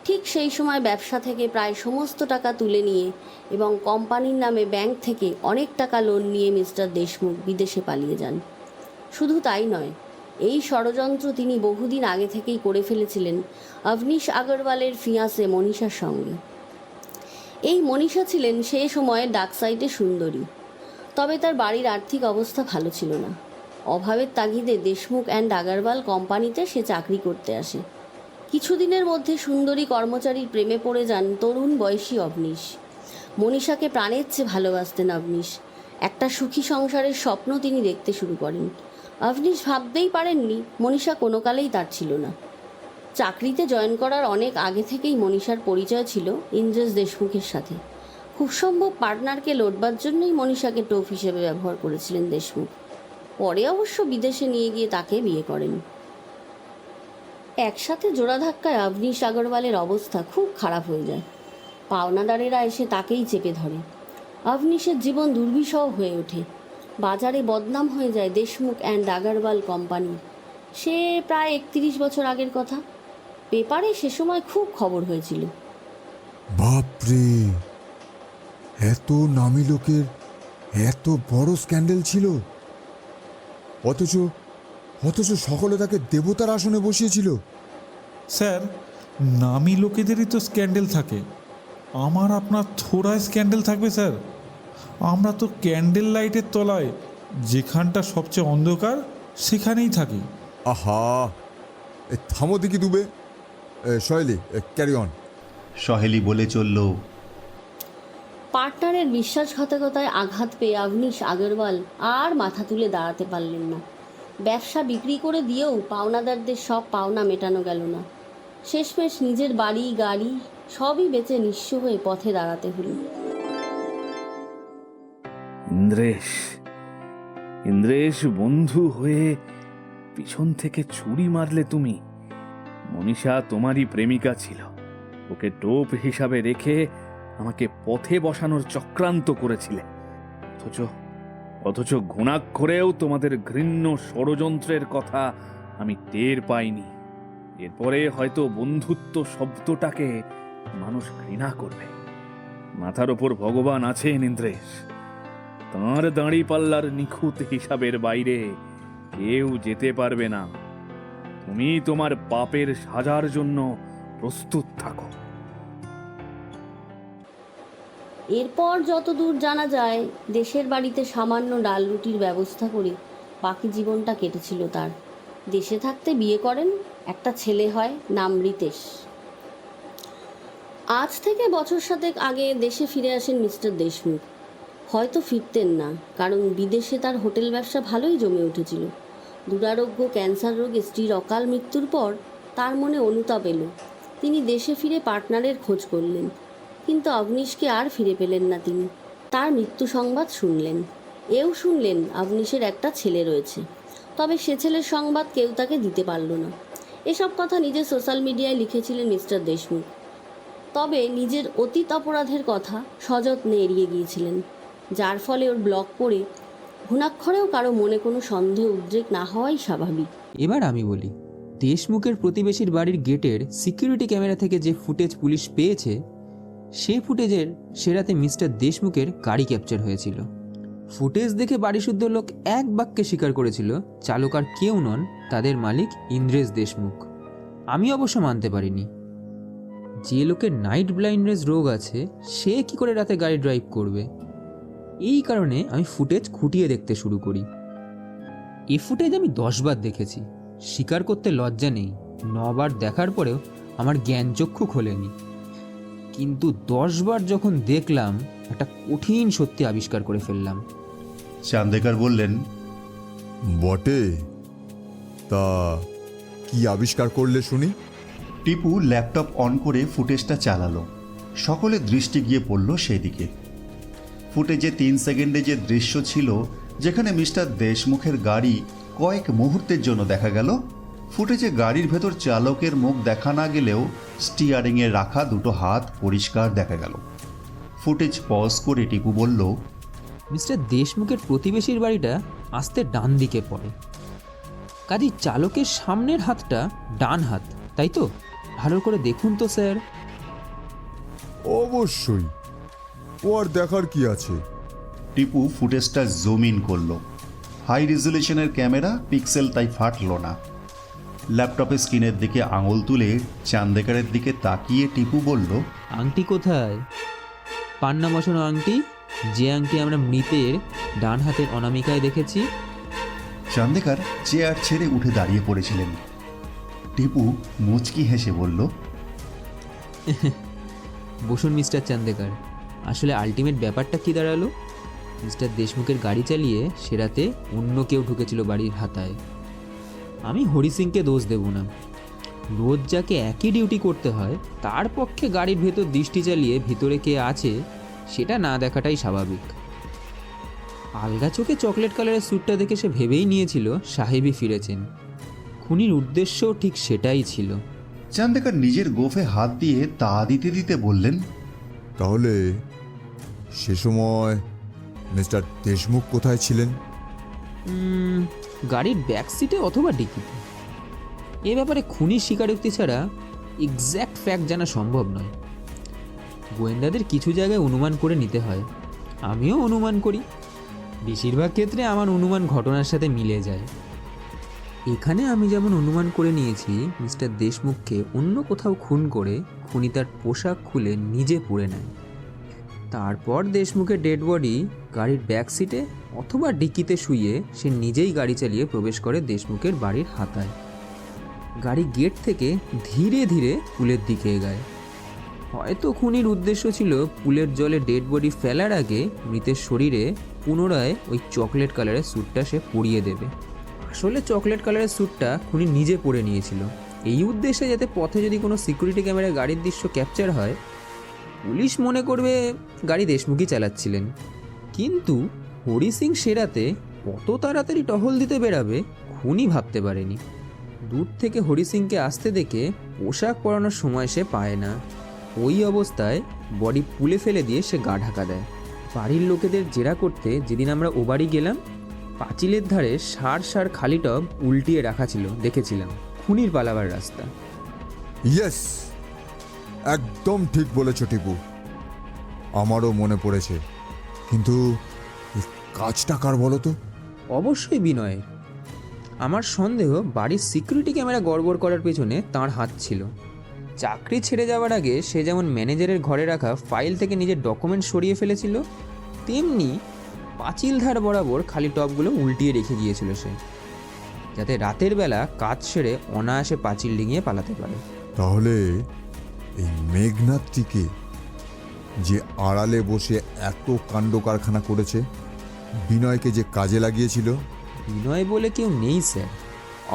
ঠিক সেই সময় ব্যবসা থেকে প্রায় সমস্ত টাকা তুলে নিয়ে এবং কোম্পানির নামে ব্যাংক থেকে অনেক টাকা লোন নিয়ে মিস্টার দেশমুখ বিদেশে পালিয়ে যান। শুধু তাই নয়, এই ষড়যন্ত্র তিনি বহুদিন আগে থেকেই করে ফেলেছিলেন অবনীশ আগরওয়ালের ফিয়াঁসে মনীষার সঙ্গে। এই মনীষা ছিলেন সে সময়ে ডাকসাইটে সুন্দরী, তবে তার বাড়ির আর্থিক অবস্থা ভালো ছিল না। অভাবের তাগিদে দেশমুখ অ্যান্ড আগরওয়াল কোম্পানিতে সে চাকরি করতে আসে। কিছুদিনের মধ্যে সুন্দরী কর্মচারীর প্রেমে পড়ে যান তরুণ বয়সী অবনীশ। মনীষাকে প্রাণের চেয়ে ভালোবাসতেন অবনীশ। একটা সুখী সংসারের স্বপ্ন তিনি দেখতে শুরু করেন। অবনীশ ভাবতেই পারেননি মনীষা কোনো কালেই তার ছিল না। চাকরিতে জয়েন করার অনেক আগে থেকেই মনীষার পরিচয় ছিল ইন্দ্রেশ দেশমুখের সাথে। খুব সম্ভব পার্টনারকে লড়বার জন্যই মনীষাকে টোপ হিসেবে ব্যবহার করেছিলেন দেশমুখ। পরে অবশ্য বিদেশে নিয়ে গিয়ে তাকে বিয়ে করেন। একসাথে জোড়া ধাক্কায় অবনীশ আগরওয়ালের অবস্থা খুব খারাপ হয়ে যায়। পাওনাদারেরা এসে তাকেই চেপে ধরে। অবনীশের জীবন দুর্বিষহ হয়ে ওঠে। বাজারে বদনাম হয়ে যায় দেশমুখ অ্যান্ড আগরওয়াল কোম্পানি। সে প্রায় 31 বছর আগের কথা। পেপারে সে সময় খুব খবর হয়েছিল। বাপরে, এত নামী লোকের এত বড় স্ক্যান্ডেল ছিল, অথচ সকলে তাকে দেবতার আসনে বসিয়েছিল। স্যার, নামী লোকেদেরই তো স্ক্যান্ডেল থাকে, আমার আপনার থোড়ায় স্ক্যান্ডেল থাকবে স্যার? আমরা তো ক্যান্ডেল লাইটের তলায়, যেখানটা সবচেয়ে অন্ধকার সেখানেই থাকি। আহা, থামো দেখি দুবে। Saheli, carry on. সহেলি বলে চলল, পার্টনারের বিশ্বাসঘাতকতায় আঘাত পেয়ে অবনীশ আগরওয়াল আর মাথা তুলে দাঁড়াতে পারলেন না। ব্যবসা বিক্রি করে দিয়েও পাওনাদারদের সব পাওনা মেটানো গেল না। শেষমেশ নিজের বাড়ি গাড়ি সবই বেচে নিঃস্ব হয়ে পথে দাঁড়াতে হলো। ইন্দ্রেশ বন্ধু হয়ে পিছন থেকে ছুরি মারলে তুমি? মনীষা তোমারই প্রেমিকা ছিল, ওকে টোপ হিসাবে রেখে আমাকে পথে বসানোর চক্রান্ত করেছিলে। অথচ ঘুণাক্ষরেও তোমাদের ঘৃণ্য ষড়যন্ত্রের কথা আমি টের পাইনি। এরপরে হয়তো বন্ধুত্ব শব্দটাকে মানুষ ঘৃণা করবে। মাথার ওপর ভগবান আছেন ইন্দ্রেশ, তাঁর দাঁড়িপাল্লার নিখুঁত হিসাবের বাইরে কেউ যেতে পারবে না। তুমি তোমার পাপের সাজার জন্য প্রস্তুত থাকো। এরপর যতদূর জানা যায়, দেশের বাড়িতে সামান্য ডাল রুটির ব্যবস্থা করে বাকি জীবনটা কেটেছিল তার। দেশে থাকতে বিয়ে করেন, একটা ছেলে হয়, নাম রিতেশ। আজ থেকে বছর 7 আগে দেশে ফিরে আসেন মিস্টার দেশমুখ। হয়তো ফিরতেন না, কারণ বিদেশে তার হোটেল ব্যবসা ভালোই জমে উঠেছিল। দুরারোগ্য ক্যান্সার রোগে স্ত্রীর অকাল মৃত্যুর পর তার মনে অনুতাপ এলো। তিনি দেশে ফিরে পার্টনারের খোঁজ করলেন, কিন্তু অবনীশকে আর ফিরে পেলেন না তিনি। তার মৃত্যু সংবাদ শুনলেন। এও শুনলেন অবনীশের একটা ছেলে রয়েছে, তবে সে ছেলের সংবাদ কেউ তাকে দিতে পারল না। এসব কথা নিজের সোশ্যাল মিডিয়ায় লিখেছিলেন মিস্টার দেশমুখ। তবে নিজের অতীত অপরাধের কথা সযত্নে এড়িয়ে গিয়েছিলেন, যার ফলে ওর ব্লগ পড়ে ঘুণাক্ষরেও কারো মনে কোনো সন্দেহ উদ্রেক না হওয়াই স্বাভাবিক। এবার আমি বলি, দেশমুখের প্রতিবেশীর বাড়ির গেটের সিকিউরিটি ক্যামেরা থেকে যে ফুটেজ পুলিশ পেয়েছে, সেই ফুটেজের সেরাতে মিস্টার দেশমুখের গাড়ি ক্যাপচার হয়েছিল। ফুটেজ দেখে বাড়িশুদ্ধ লোক এক বাক্যে স্বীকার করেছিল চালক আর কেউ নন, তাদের মালিক ইন্দ্রেশ দেশমুখ। আমি অবশ্য মানতে পারিনি। যে লোকের নাইট ব্লাইন্ডনেস রোগ আছে, সে কি করে রাতে গাড়ি ড্রাইভ করবে? এই কারণে আমি ফুটেজ খুঁটিয়ে দেখতে শুরু করি। এই ফুটেজ আমি 10 বার দেখেছি, স্বীকার করতে লজ্জা নেই। 9 বার দেখার পরেও আমার জ্ঞানচক্ষু খোলেনি। কিন্তু 10 বার যখন দেখলাম, একটা কঠিন সত্যি আবিষ্কার করে ফেললাম। চান্দেকার বললেন, বটে, তা কি আবিষ্কার করলে শুনি? টিপু ল্যাপটপ অন করে ফুটেজটা চালালো। সকলের দৃষ্টি গিয়ে পড়ল সেদিকে। ফুটেজে 3 সেকেন্ডে যে দৃশ্য ছিল, যেখানে মিস্টার দেশমুখের গাড়ি কয়েক মুহূর্তের জন্য দেখা গেল, ফুটেজে গাড়ির ভেতর চালকের মুখ দেখা না গেলেও স্টিয়ারিংয়ে রাখা দুটো হাত পরিষ্কার দেখা গেল। ফুটেজ পজ করে টিপু বলল, মিস্টার দেশমুখের প্রতিবেশীর বাড়িটা আস্তে ডান দিকে পড়ে, কাজেই চালকের সামনের হাতটা ডান হাত, তাই তো? ভালো করে দেখুন তো স্যার। অবশ্যই, ও আর দেখার কি আছে। টিপু ফুটেজটা জুম ইন করলো। হাই রেজুলেশনের ক্যামেরা, পিক্সেল তাই ফাটলো না। ল্যাপটপের স্ক্রিনের দিকে আঙুল তুলে চান্দেকারের দিকে তাকিয়ে টিপু বলল, আংটি কোথায়? পান্না বসানো আংটি, যে আংটি আমরা মৃতের ডান হাতের অনামিকায় দেখেছি। চান্দেকার চেয়ার ছেড়ে উঠে দাঁড়িয়ে পড়েছিলেন। টিপু মুচকি হেসে বলল, বসুন মিস্টার চান্দেকার। আসলে আলটিমেট ব্যাপারটা কি দাঁড়ালো? মিস্টার দেশমুখের গাড়ি চালিয়ে সে রাতে অন্য কেউ ঢুকেছিল বাড়ির হাতায়। আমি হরি সিংকে দোষ দেব না। রোজ যাকে একই ডিউটি করতে হয় তার পক্ষে গাড়ির ভেতর দৃষ্টি চালিয়ে ভিতরে কে আছে সেটা না দেখাটাই স্বাভাবিক। আলগা চোখে চকলেট কালারের স্যুটটা দেখে সে ভেবেই নিয়েছিল সাহেবই ফিরেছেন। খুনির উদ্দেশ্যও ঠিক সেটাই ছিল। চান্দেকার নিজের গোফে হাত দিয়ে তা দিতে দিতে বললেন, তাহলে সে সময় মিস্টার দেশমুখ কোথায় ছিলেন? গাড়ির ব্যাক সিটে অথবা ডিকিতে। এ ব্যাপারে খুনির স্বীকারোক্তি ছাড়া এক্স্যাক্ট ফ্যাক্ট জানা সম্ভব নয়। গোয়েন্দাদের কিছু জায়গায় অনুমান করে নিতে হয়, আমিও অনুমান করি। বেশিরভাগ ক্ষেত্রে আমার অনুমান ঘটনার সাথে মিলে যায়। এখানে আমি যেমন অনুমান করে নিয়েছি মিস্টার দেশমুখকে অন্য কোথাও খুন করে খুনি তার পোশাক খুলে নিজে পরে নেয়। তারপর দেশমুখের ডেড বডি গাড়ির ব্যাক সিটে অথবা ডিকিতে শুয়ে সে নিজেই গাড়ি চালিয়ে প্রবেশ করে দেশমুখের বাড়ির হাতায়। গাড়ি গেট থেকে ধীরে ধীরে পুলের দিকে এগায়। হয়তো খুনির উদ্দেশ্য ছিল পুলের জলে ডেড বডি ফেলার আগে মৃতের শরীরে পুনরায় ওই চকলেট কালারের স্যুটটা সে পরিয়ে দেবে। আসলে চকলেট কালারের স্যুটটা খুনি নিজে পরে নিয়েছিল এই উদ্দেশ্যে, যাতে পথে যদি কোনো সিকিউরিটি ক্যামেরায় গাড়ির দৃশ্য ক্যাপচার হয় পুলিশ মনে করবে গাড়ি দেশমুখী চালাচ্ছিলেন। কিন্তু হরি সিং সেরাতে কত তাড়াতাড়ি টহল দিতে বেরাবে খুনি ভাবতে পারেনি। দূর থেকে হরি সিংকে আসতে দেখে পোশাক পরানোর সময় সে পায় না। ওই অবস্থায় বডি পুলে ফেলে দিয়ে সে গা ঢাকা দেয়। বাড়ির লোকেদের জেরা করতে যেদিন আমরা ও বাড়ি গেলাম, পাঁচিলের ধারে সার খালি টব উল্টিয়ে রাখা ছিল, দেখেছিলাম খুনির পালাবার রাস্তা। ইয়েস, একদম ঠিক বলেছ টিপু, আমারও মনে পড়েছে। কিন্তু কাজটা কার বলো তো? অবশ্যই বিনয়ের। আমার সন্দেহ বাড়ির সিকিউরিটি ক্যামেরা গড়বড় করার পেছনে তাঁর হাত ছিল। চাকরি ছেড়ে যাওয়ার আগে সে যেমন ম্যানেজারের ঘরে রাখা ফাইল থেকে নিজের ডকুমেন্ট সরিয়ে ফেলেছিল, তেমনি পাঁচিল ধার বরাবর খালি টবগুলো উল্টিয়ে রেখে গিয়েছিল সে, যাতে রাতের বেলা কাজ সেরে অনায়াসে পাঁচিল ডিঙিয়ে পালাতে পারে। তাহলে এই মেঘনাথটিকে, যে আড়ালে বসে এত কাণ্ড কারখানা করেছে, বিনয়কে যে কাজে লাগিয়েছিল? বিনয় বলে কেউ নেই স্যার।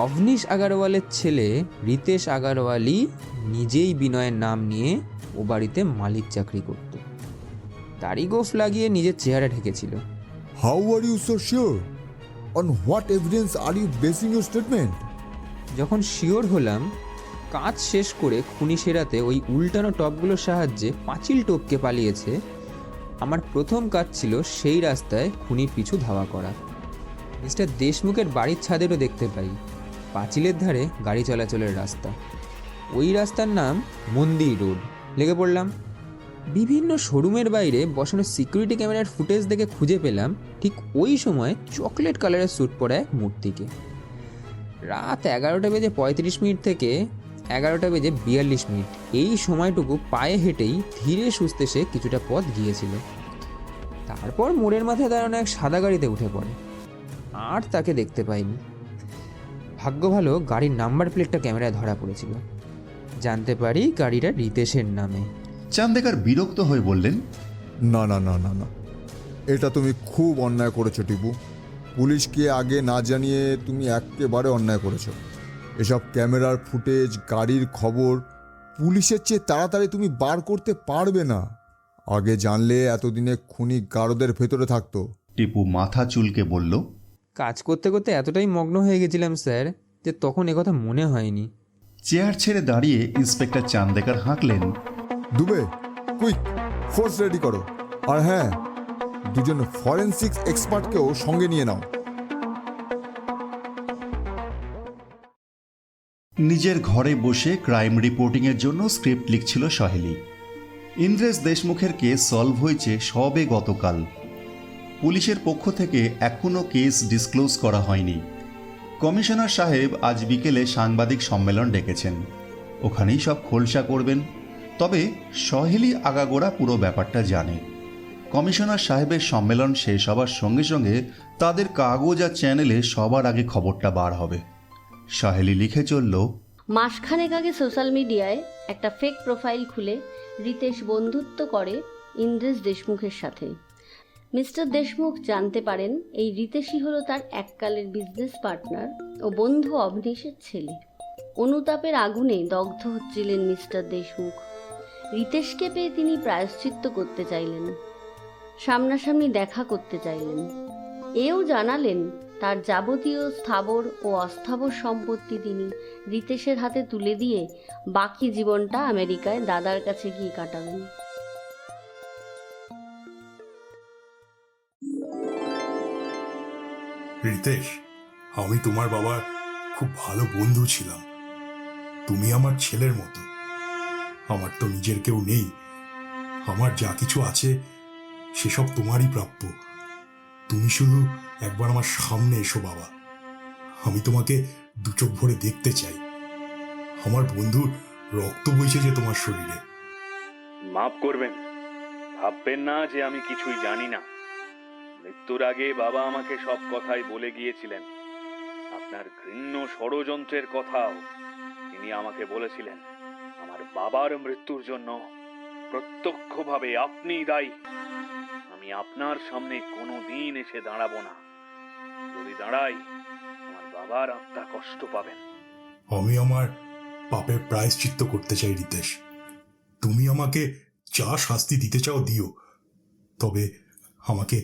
অভনীশ আগারওয়ালের ছেলে রিতেশ আগারওয়ালই নিজেই বিনয়ের নাম নিয়ে ও বাড়িতে মালিক চাকরি করত। তারই গোফ লাগিয়ে নিজের চেহারা ঢেকেছিল। How are you so sure? On what evidence are you basing your statement? যখন শিওর হলাম কাজ শেষ করে খুনি সেরাতে ওই উল্টানো টপগুলোর সাহায্যে পাঁচিল টপকে পালিয়েছে, আমার প্রথম কাজ ছিল সেই রাস্তায় খুনির পিছু ধাওয়া করা। মিস্টার দেশমুখের বাড়ির ছাদেরও দেখতে পাই পাঁচিলের ধারে গাড়ি চলাচলের রাস্তা। ওই রাস্তার নাম মন্দির রোড। লেগে পড়লাম। বিভিন্ন শোরুমের বাইরে বসানো সিকিউরিটি ক্যামেরার ফুটেজ দেখে খুঁজে পেলাম ঠিক ওই সময় চকলেট কালারের স্যুট পরা এক মূর্তিকে। রাত 11:35 থেকে 11:42 এই সময়টুকু পায়ে হেঁটেই ধীরে সুস্থে সে কিছুটা পথ গিয়েছিল। তারপর মোড়ের মাথায় দাঁড়ানো এক সাদা গাড়িতে উঠে পড়ে। আর তাকে দেখতে পাইনি। ভাগ্য ভালো গাড়ির নাম্বার প্লেটটা ক্যামেরায় ধরা পড়েছিল। জানতে পারি গাড়িটা রিতেশের নামে। চান্দেকার বিরক্ত হয়ে বললেন, না না না না না, এটা তুমি খুব অন্যায় করেছো টিপু। পুলিশকে আগে না জানিয়ে তুমি একেবারে অন্যায় করেছো। এসব ক্যামেরার ফুটেজ, গাড়ির খবর পুলিশের চেয়ে তাড়াতাড়ি তুমি বার করতে পারবে না। আগে জানলে এতদিনে খুনি গারদের ভেতরে থাকতো। টিপু মাথা চুলকে বলল, কাজ করতে করতে এতটাই মগ্ন হয়ে গেছিলাম স্যার যে তখন একথা মনে হয়নি। চেয়ার ছেড়ে দাঁড়িয়ে ইন্সপেক্টর চান্দেকার হাঁকলেন, দুবে, কুইক ফোর্স রেডি করো। আর হ্যাঁ, দুজন ফরেনসিক্স এক্সপার্টকেও সঙ্গে নিয়ে নাও। নিজের ঘরে বসে ক্রাইম রিপোর্টিংয়ের জন্য স্ক্রিপ্ট লিখছিল সহেলি। ইন্দ্রেশ দেশমুখের কেস সলভ হয়েছে সবে গতকাল। পুলিশের পক্ষ থেকে এখনও কেস ডিসক্লোজ করা হয়নি। কমিশনার সাহেব আজ বিকেলে সাংবাদিক সম্মেলন ডেকেছেন, ওখানেই সব খোলসা করবেন। তবে সহেলি আগাগোড়া পুরো ব্যাপারটা জানে। কমিশনার সাহেবের সম্মেলন শেষ হবার সঙ্গে সঙ্গে তাদের কাগজ আর চ্যানেলে সবার আগে খবরটা বার হবে। সহেলি লিখে চলল, মাসখানেক আগে সোশ্যাল মিডিয়ায় একটা ফেক প্রোফাইল খুলে রিতেশ বন্ধুত্ব করে ইন্দ্রেশ দেশমুখের সাথে। মিস্টার দেশমুখ জানতে পারেন এই রিতেশই হলো তার এককালের বিজনেস পার্টনার ও বন্ধু অবনীশের ছেলে। অনুতাপের আগুনে দগ্ধ হচ্ছিলেন মিস্টার দেশমুখ। রিতেশকে পেয়ে তিনি প্রায়শ্চিত্ত করতে চাইলেন, সামনাসামনি দেখা করতে চাইলেন। এও জানালেন তার যাবতীয় স্থাবর ও অস্থাবর সম্পত্তি তিনি রিতেশের হাতে তুলে দিয়ে বাকি জীবনটা আমেরিকায় দাদার কাছে গিয়ে কাটাবেন। রিতেশ, আমি তোমার বাবার খুব ভালো বন্ধু ছিলাম। তুমি আমার ছেলের মতো। আমার তো নিজের কেউ নেই। আমার যা কিছু আছে সেসব তোমারই প্রাপ্য। তুমি শুধু একবার আমার সামনে এসো বাবা। আমি তোমাকে দু চোখ ভরে দেখতে চাই। আমার বন্ধুর রক্ত বইছে যে তোমার শরীরে। মাফ করবেন, ভাববেন না যে আমি কিছুই জানি না। মৃত্যুর আগে বাবা আমাকে সব কথাই বলে গিয়েছিলেন। আপনার ঘৃণ্য ষড়যন্ত্রের কথাও তিনি আমাকে বলেছিলেন। আমার বাবার মৃত্যুর জন্য প্রত্যক্ষভাবে আপনিই দায়ী। আমি আপনার সামনে কোনোদিন এসে দাঁড়াবো না। যদি দাঁড়াই, আমার বাবার আত্মা কষ্ট পাবেন। আমি আমার পাপের প্রায়শ্চিত্ত করতে চাই রিতেশ। তুমি আমাকে যা শাস্তি দিতে চাও দিও, তবে আমাকে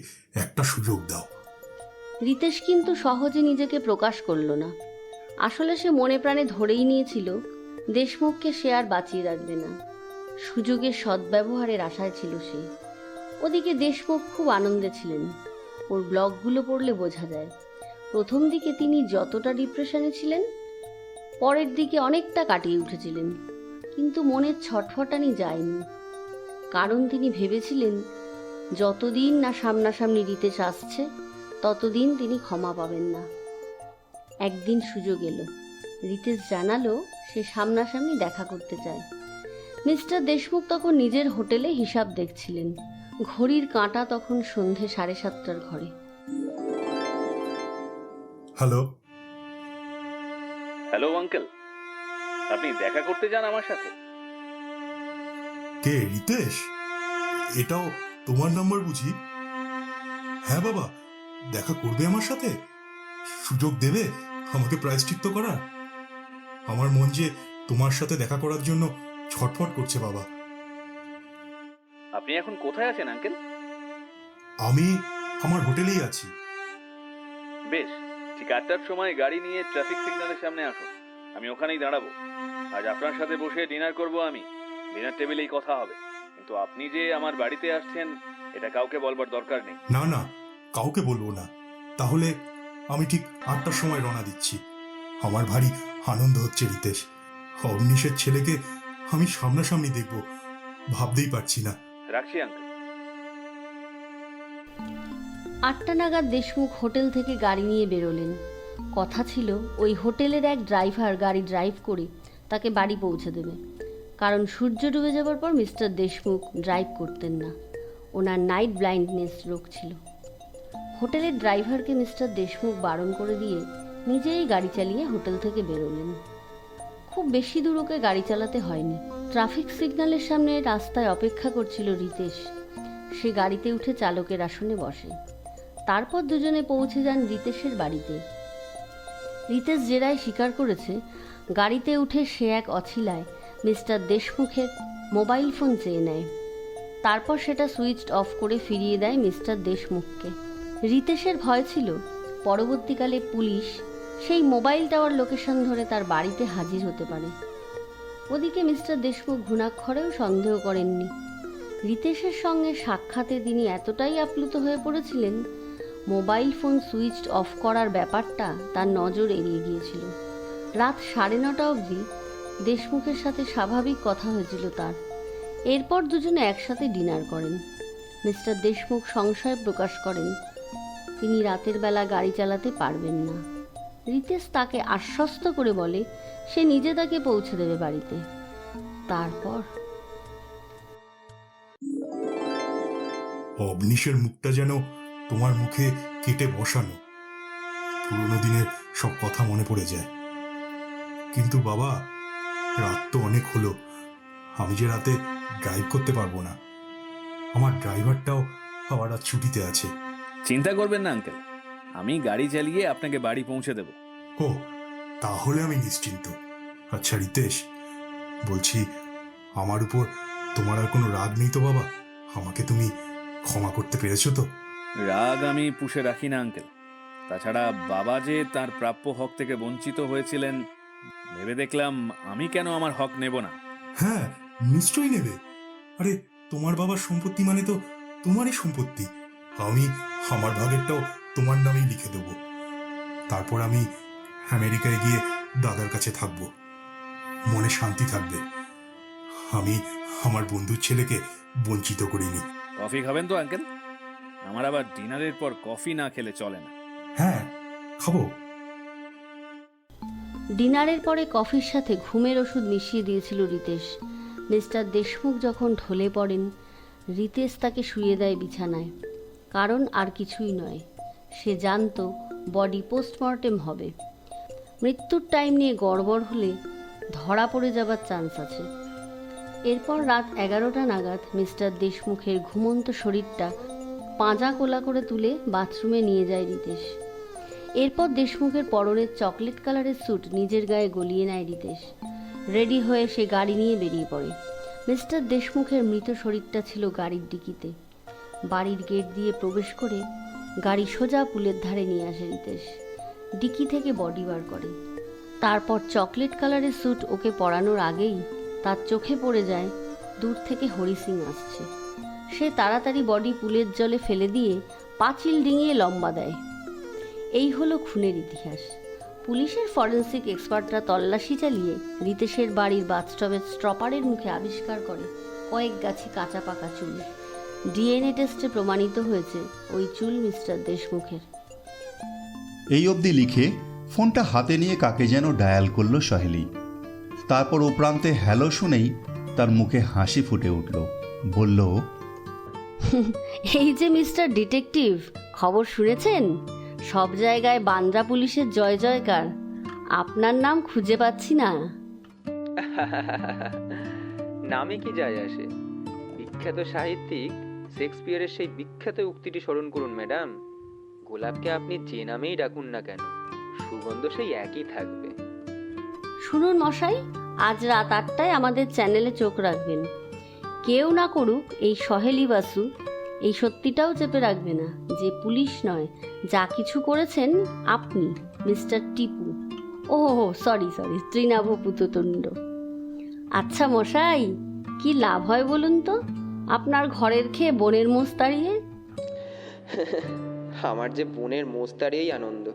একটা সুযোগ দাও। রিতেশ কিন্তু সহজে নিজেকে প্রকাশ করল না। আসলে সে মনে প্রাণে ধরেই নিয়েছিল দেশমুখকে সে আর বাঁচিয়ে রাখবে না। সুযোগের সদ্ব্যবহারের আশায় ছিল সে। ওদিকে দেশমুখ খুব আনন্দে ছিলেন। ওর ব্লগগুলো পড়লে বোঝা যায় প্রথম দিকে তিনি যতটা ডিপ্রেশনে ছিলেন, পরের দিকে অনেকটা কাটিয়ে উঠেছিলেন। কিন্তু মনের ছটফটানি যায়নি, কারণ তিনি ভেবেছিলেন যতদিন না সামনাসামনি রিতেশ আসছে ততদিন তিনি ক্ষমা পাবেন না। একদিন সুযোগ এলো। রিতেশ জানালো সে সামনাসামনি দেখা করতে চায়। মিস্টার দেশমুখ তখন নিজের হোটেলে হিসাব দেখছিলেন। ঘড়ির কাঁটা তখন সন্ধে 7:30 ঘরে। হ্যালো হ্যালো আঙ্কেল, আপনি দেখা করতে যান আমার সাথে? কে রিতেশ? এটাও তোমার নাম্বার বুঝি? হ্যাঁ বাবা, দেখা করবে আমার সাথে? সুযোগ দেবে আমাকে প্রায়শ্চিত্ত করার? আমার মন যে তোমার সাথে দেখা করার জন্য ছটফট করছে বাবা। আপনি এখন কোথায় আছেন আঙ্কেল? আমি আমার হোটেলেই আছি। বেশ, ঠিক 8টার সময় গাড়ি নিয়ে ট্রাফিক সিগন্যালের সামনে আসুন। আমি ওখানেই দাঁড়াবো। আজ আপনার সাথে বসে ডিনার করব আমি। ডিনার টেবিলেই কথা হবে। কিন্তু আপনি যে আমার বাড়িতে আসছেন এটা কাউকে বলবার দরকার নেই। না না, কাউকে বলবো না। তাহলে আমি ঠিক 8টার সময় রওনা দিচ্ছি। আমার ভারী আনন্দ হচ্ছে রিতেশ। অবনীশের ছেলেকে আমি সামনাসামনি দেখব, ভাবতেই পারছি না। রাখছি আঙ্কেল। 8টা নাগাদ দেশমুখ হোটেল থেকে গাড়ি নিয়ে বেরোলেন। কথা ছিল ওই হোটেলের এক ড্রাইভার গাড়ি ড্রাইভ করে তাকে বাড়ি পৌঁছে দেবে, কারণ সূর্য ডুবে যাবার পর মিস্টার দেশমুখ ড্রাইভ করতেন না। ওনার নাইট ব্লাইন্ডনেস রোগ ছিল। হোটেলের ড্রাইভারকে মিস্টার দেশমুখ বারণ করে দিয়ে নিজেই গাড়ি চালিয়ে হোটেল থেকে বেরোলেন। খুব বেশি দূর ওকে গাড়ি চালাতে হয়নি। ট্রাফিক সিগন্যালের সামনে রাস্তায় অপেক্ষা করছিল রিতেশ। সে গাড়িতে উঠে চালকের আসনে বসে। তারপর দুজনে পৌঁছে যান রিতেশের বাড়িতে। রিতেশ জেরায় স্বীকার করেছে গাড়িতে উঠে সে এক অছিলায় মিস্টার দেশমুখের মোবাইল ফোন চেয়ে নেয়। তারপর সেটা সুইচ অফ করে ফিরিয়ে দেয় মিস্টার দেশমুখকে। রিতেশের ভয় ছিল পরবর্তীকালে পুলিশ সেই মোবাইল টাওয়ার লোকেশন ধরে তার বাড়িতে হাজির হতে পারে। ওদিকে মিস্টার দেশমুখ ঘুণাক্ষরেও সন্দেহ করেননি। রিতেশের সঙ্গে সাক্ষাতে তিনি এতটাই আপ্লুত হয়ে পড়েছিলেন, মোবাইল ফোন সুইচ অফ করার ব্যাপারটা তার নজর এড়িয়ে গিয়েছিল। রাত 9:30 অবধি দেশমুখের সাথে স্বাভাবিক কথা হয়েছিল তার। এরপর দুজনে একসাথে ডিনার করেন। মিস্টার দেশমুখ সংশয় প্রকাশ করেন তিনি রাতের বেলা গাড়ি চালাতে পারবেন না। রিতেশ তাকে আশ্বস্ত করে বলে সে নিজে তাকে পৌঁছে দেবে বাড়িতে। তারপর অবনীশের মুখটা যেন তোমার মুখে কেটে বসানো। পুরোনো দিনের সব কথা মনে পড়ে যায়। কিন্তু বাবা, রাত তো অনেক হলো, আমি যে রাতে ড্রাইভ করতে পারবো না। আমার ড্রাইভারটাও আবার রাত ছুটিতে আছে। চিন্তা করবেন না আঙ্কেল, আমি গাড়ি চালিয়ে আপনাকে বাড়ি পৌঁছে দেব। ও, তাহলে আমি নিশ্চিন্ত। আচ্ছা রিতেশ, বলছি আমার উপর তোমার আর কোনো রাগ নেই তো বাবা? আমাকে তুমি ক্ষমা করতে পেরেছো তো? রাগ আমি পুষে রাখি না আঙ্কেল। তাছাড়া বাবা যে তার প্রাপ্য হক থেকে বঞ্চিত হয়েছিলেন ভেবে দেখলাম আমি কেন আমার হক নেব না। হ্যাঁ, নিশ্চয়ই নেবে। আরে তোমার বাবার সম্পত্তি মানে তো তোমারই সম্পত্তি। আমি আমার ভাগেরটাও তোমার নামেই লিখে দেব। তারপর আমি আমেরিকায় গিয়ে দাদার কাছে থাকব, মনে শান্তি থাকবে। আমি আমার বন্ধুর ছেলেকে বঞ্চিত করিনি। কফি খাবেন তো আঙ্কেল? আমার আবার ডিনারের পর কফি না খেলে চলে না। হ্যাঁ, খাবো। ডিনারের পরে কফির সাথে ঘুমের ওষুধ মিশিয়ে দিয়েছিল রিতেশ। মিস্টার দেশমুখ যখন ঢলে পড়েন, রিতেশ তাকে শুইয়ে দেয় বিছানায়। কারণ আর কিছুই নয়, সে জানতো বডি পোস্টমর্টেম হবে। মৃত্যুর টাইম নিয়ে গড়বড় হলে ধরা পড়ে যাবার চান্স আছে। এরপর রাত 11টা নাগাদ মিস্টার দেশমুখের ঘুমন্ত শরীরটা পাঁজা কোলা করে তুলে বাথরুমে নিয়ে যায় রিতেশ। এরপর দেশমুখের পরনের চকলেট কালারের স্যুট নিজের গায়ে গলিয়ে নেয় রিতেশ। রেডি হয়ে সে গাড়ি নিয়ে বেরিয়ে পড়ে। মিস্টার দেশমুখের মৃত শরীরটা ছিল গাড়ির ডিকিতে। বাড়ির গেট দিয়ে প্রবেশ করে গাড়ি সোজা পুলের ধারে নিয়ে আসে রিতেশ। ডিকি থেকে বডি বার করে। তারপর চকলেট কালারের স্যুট ওকে পরানোর আগেই তার চোখে পড়ে যায় দূর থেকে হরি সিং আসছে। সে তাড়াতাড়ি বডি পুলের জলে ফেলে দিয়ে পাঁচিল ডিঙিয়ে লম্বা দেয়। এই হলো খুনের ইতিহাস। পুলিশের ফরেন্সিক এক্সপার্টরা তল্লাশি চালিয়ে রিতেশের বাড়ির বাথটবের স্ট্রপারের মুখে আবিষ্কার করে কয়েক গাছি কাঁচা পাকা চুল। ডিএনএ টেস্টে প্রমাণিত হয়েছে ওই চুল মিস্টার দেশমুখের। এই অবধি লিখে ফোনটা হাতে নিয়ে কাকে যেন ডায়াল করলো সহেলি। তারপর ও প্রান্তে হ্যালো শুনেই তার মুখে হাসি ফুটে উঠল। বলল, এই যে মিস্টার ডিটেকটিভ, খবর শুনেছেন? সব জায়গায় বান্দ্রা পুলিশের জয় জয়কার। আপনার নাম খুঁজে পাচ্ছি না। নামে কি যায় আসে? বিখ্যাত সাহিত্যিক শেক্সপিয়ারের সেই বিখ্যাত উক্তিটি স্মরণ করুন ম্যাডাম, গোলাপকে আপনি যে নামেই ডাকুন না কেন, সুগন্ধ সেই একই থাকবে। শুনুন মশাই, আজ রাত 8টায় আমাদের চ্যানেলে চোখ রাখবেন। কেউ না করুক এই সহেলি বাসু এই সত্যিটাও চেপে রাখবে না যে পুলিশ নয়, যা কিছু করেছেন আপনি মিস্টার টিপু। ও সরি, তৃণাভ পুততুণ্ড। আচ্ছা মশাই, কি লাভ হয় বলুন তো আপনার ঘরের খেয়ে বোনের মোষ তাড়িয়ে? আমার যে বোনের মোষ তাড়িয়েই আনন্দ।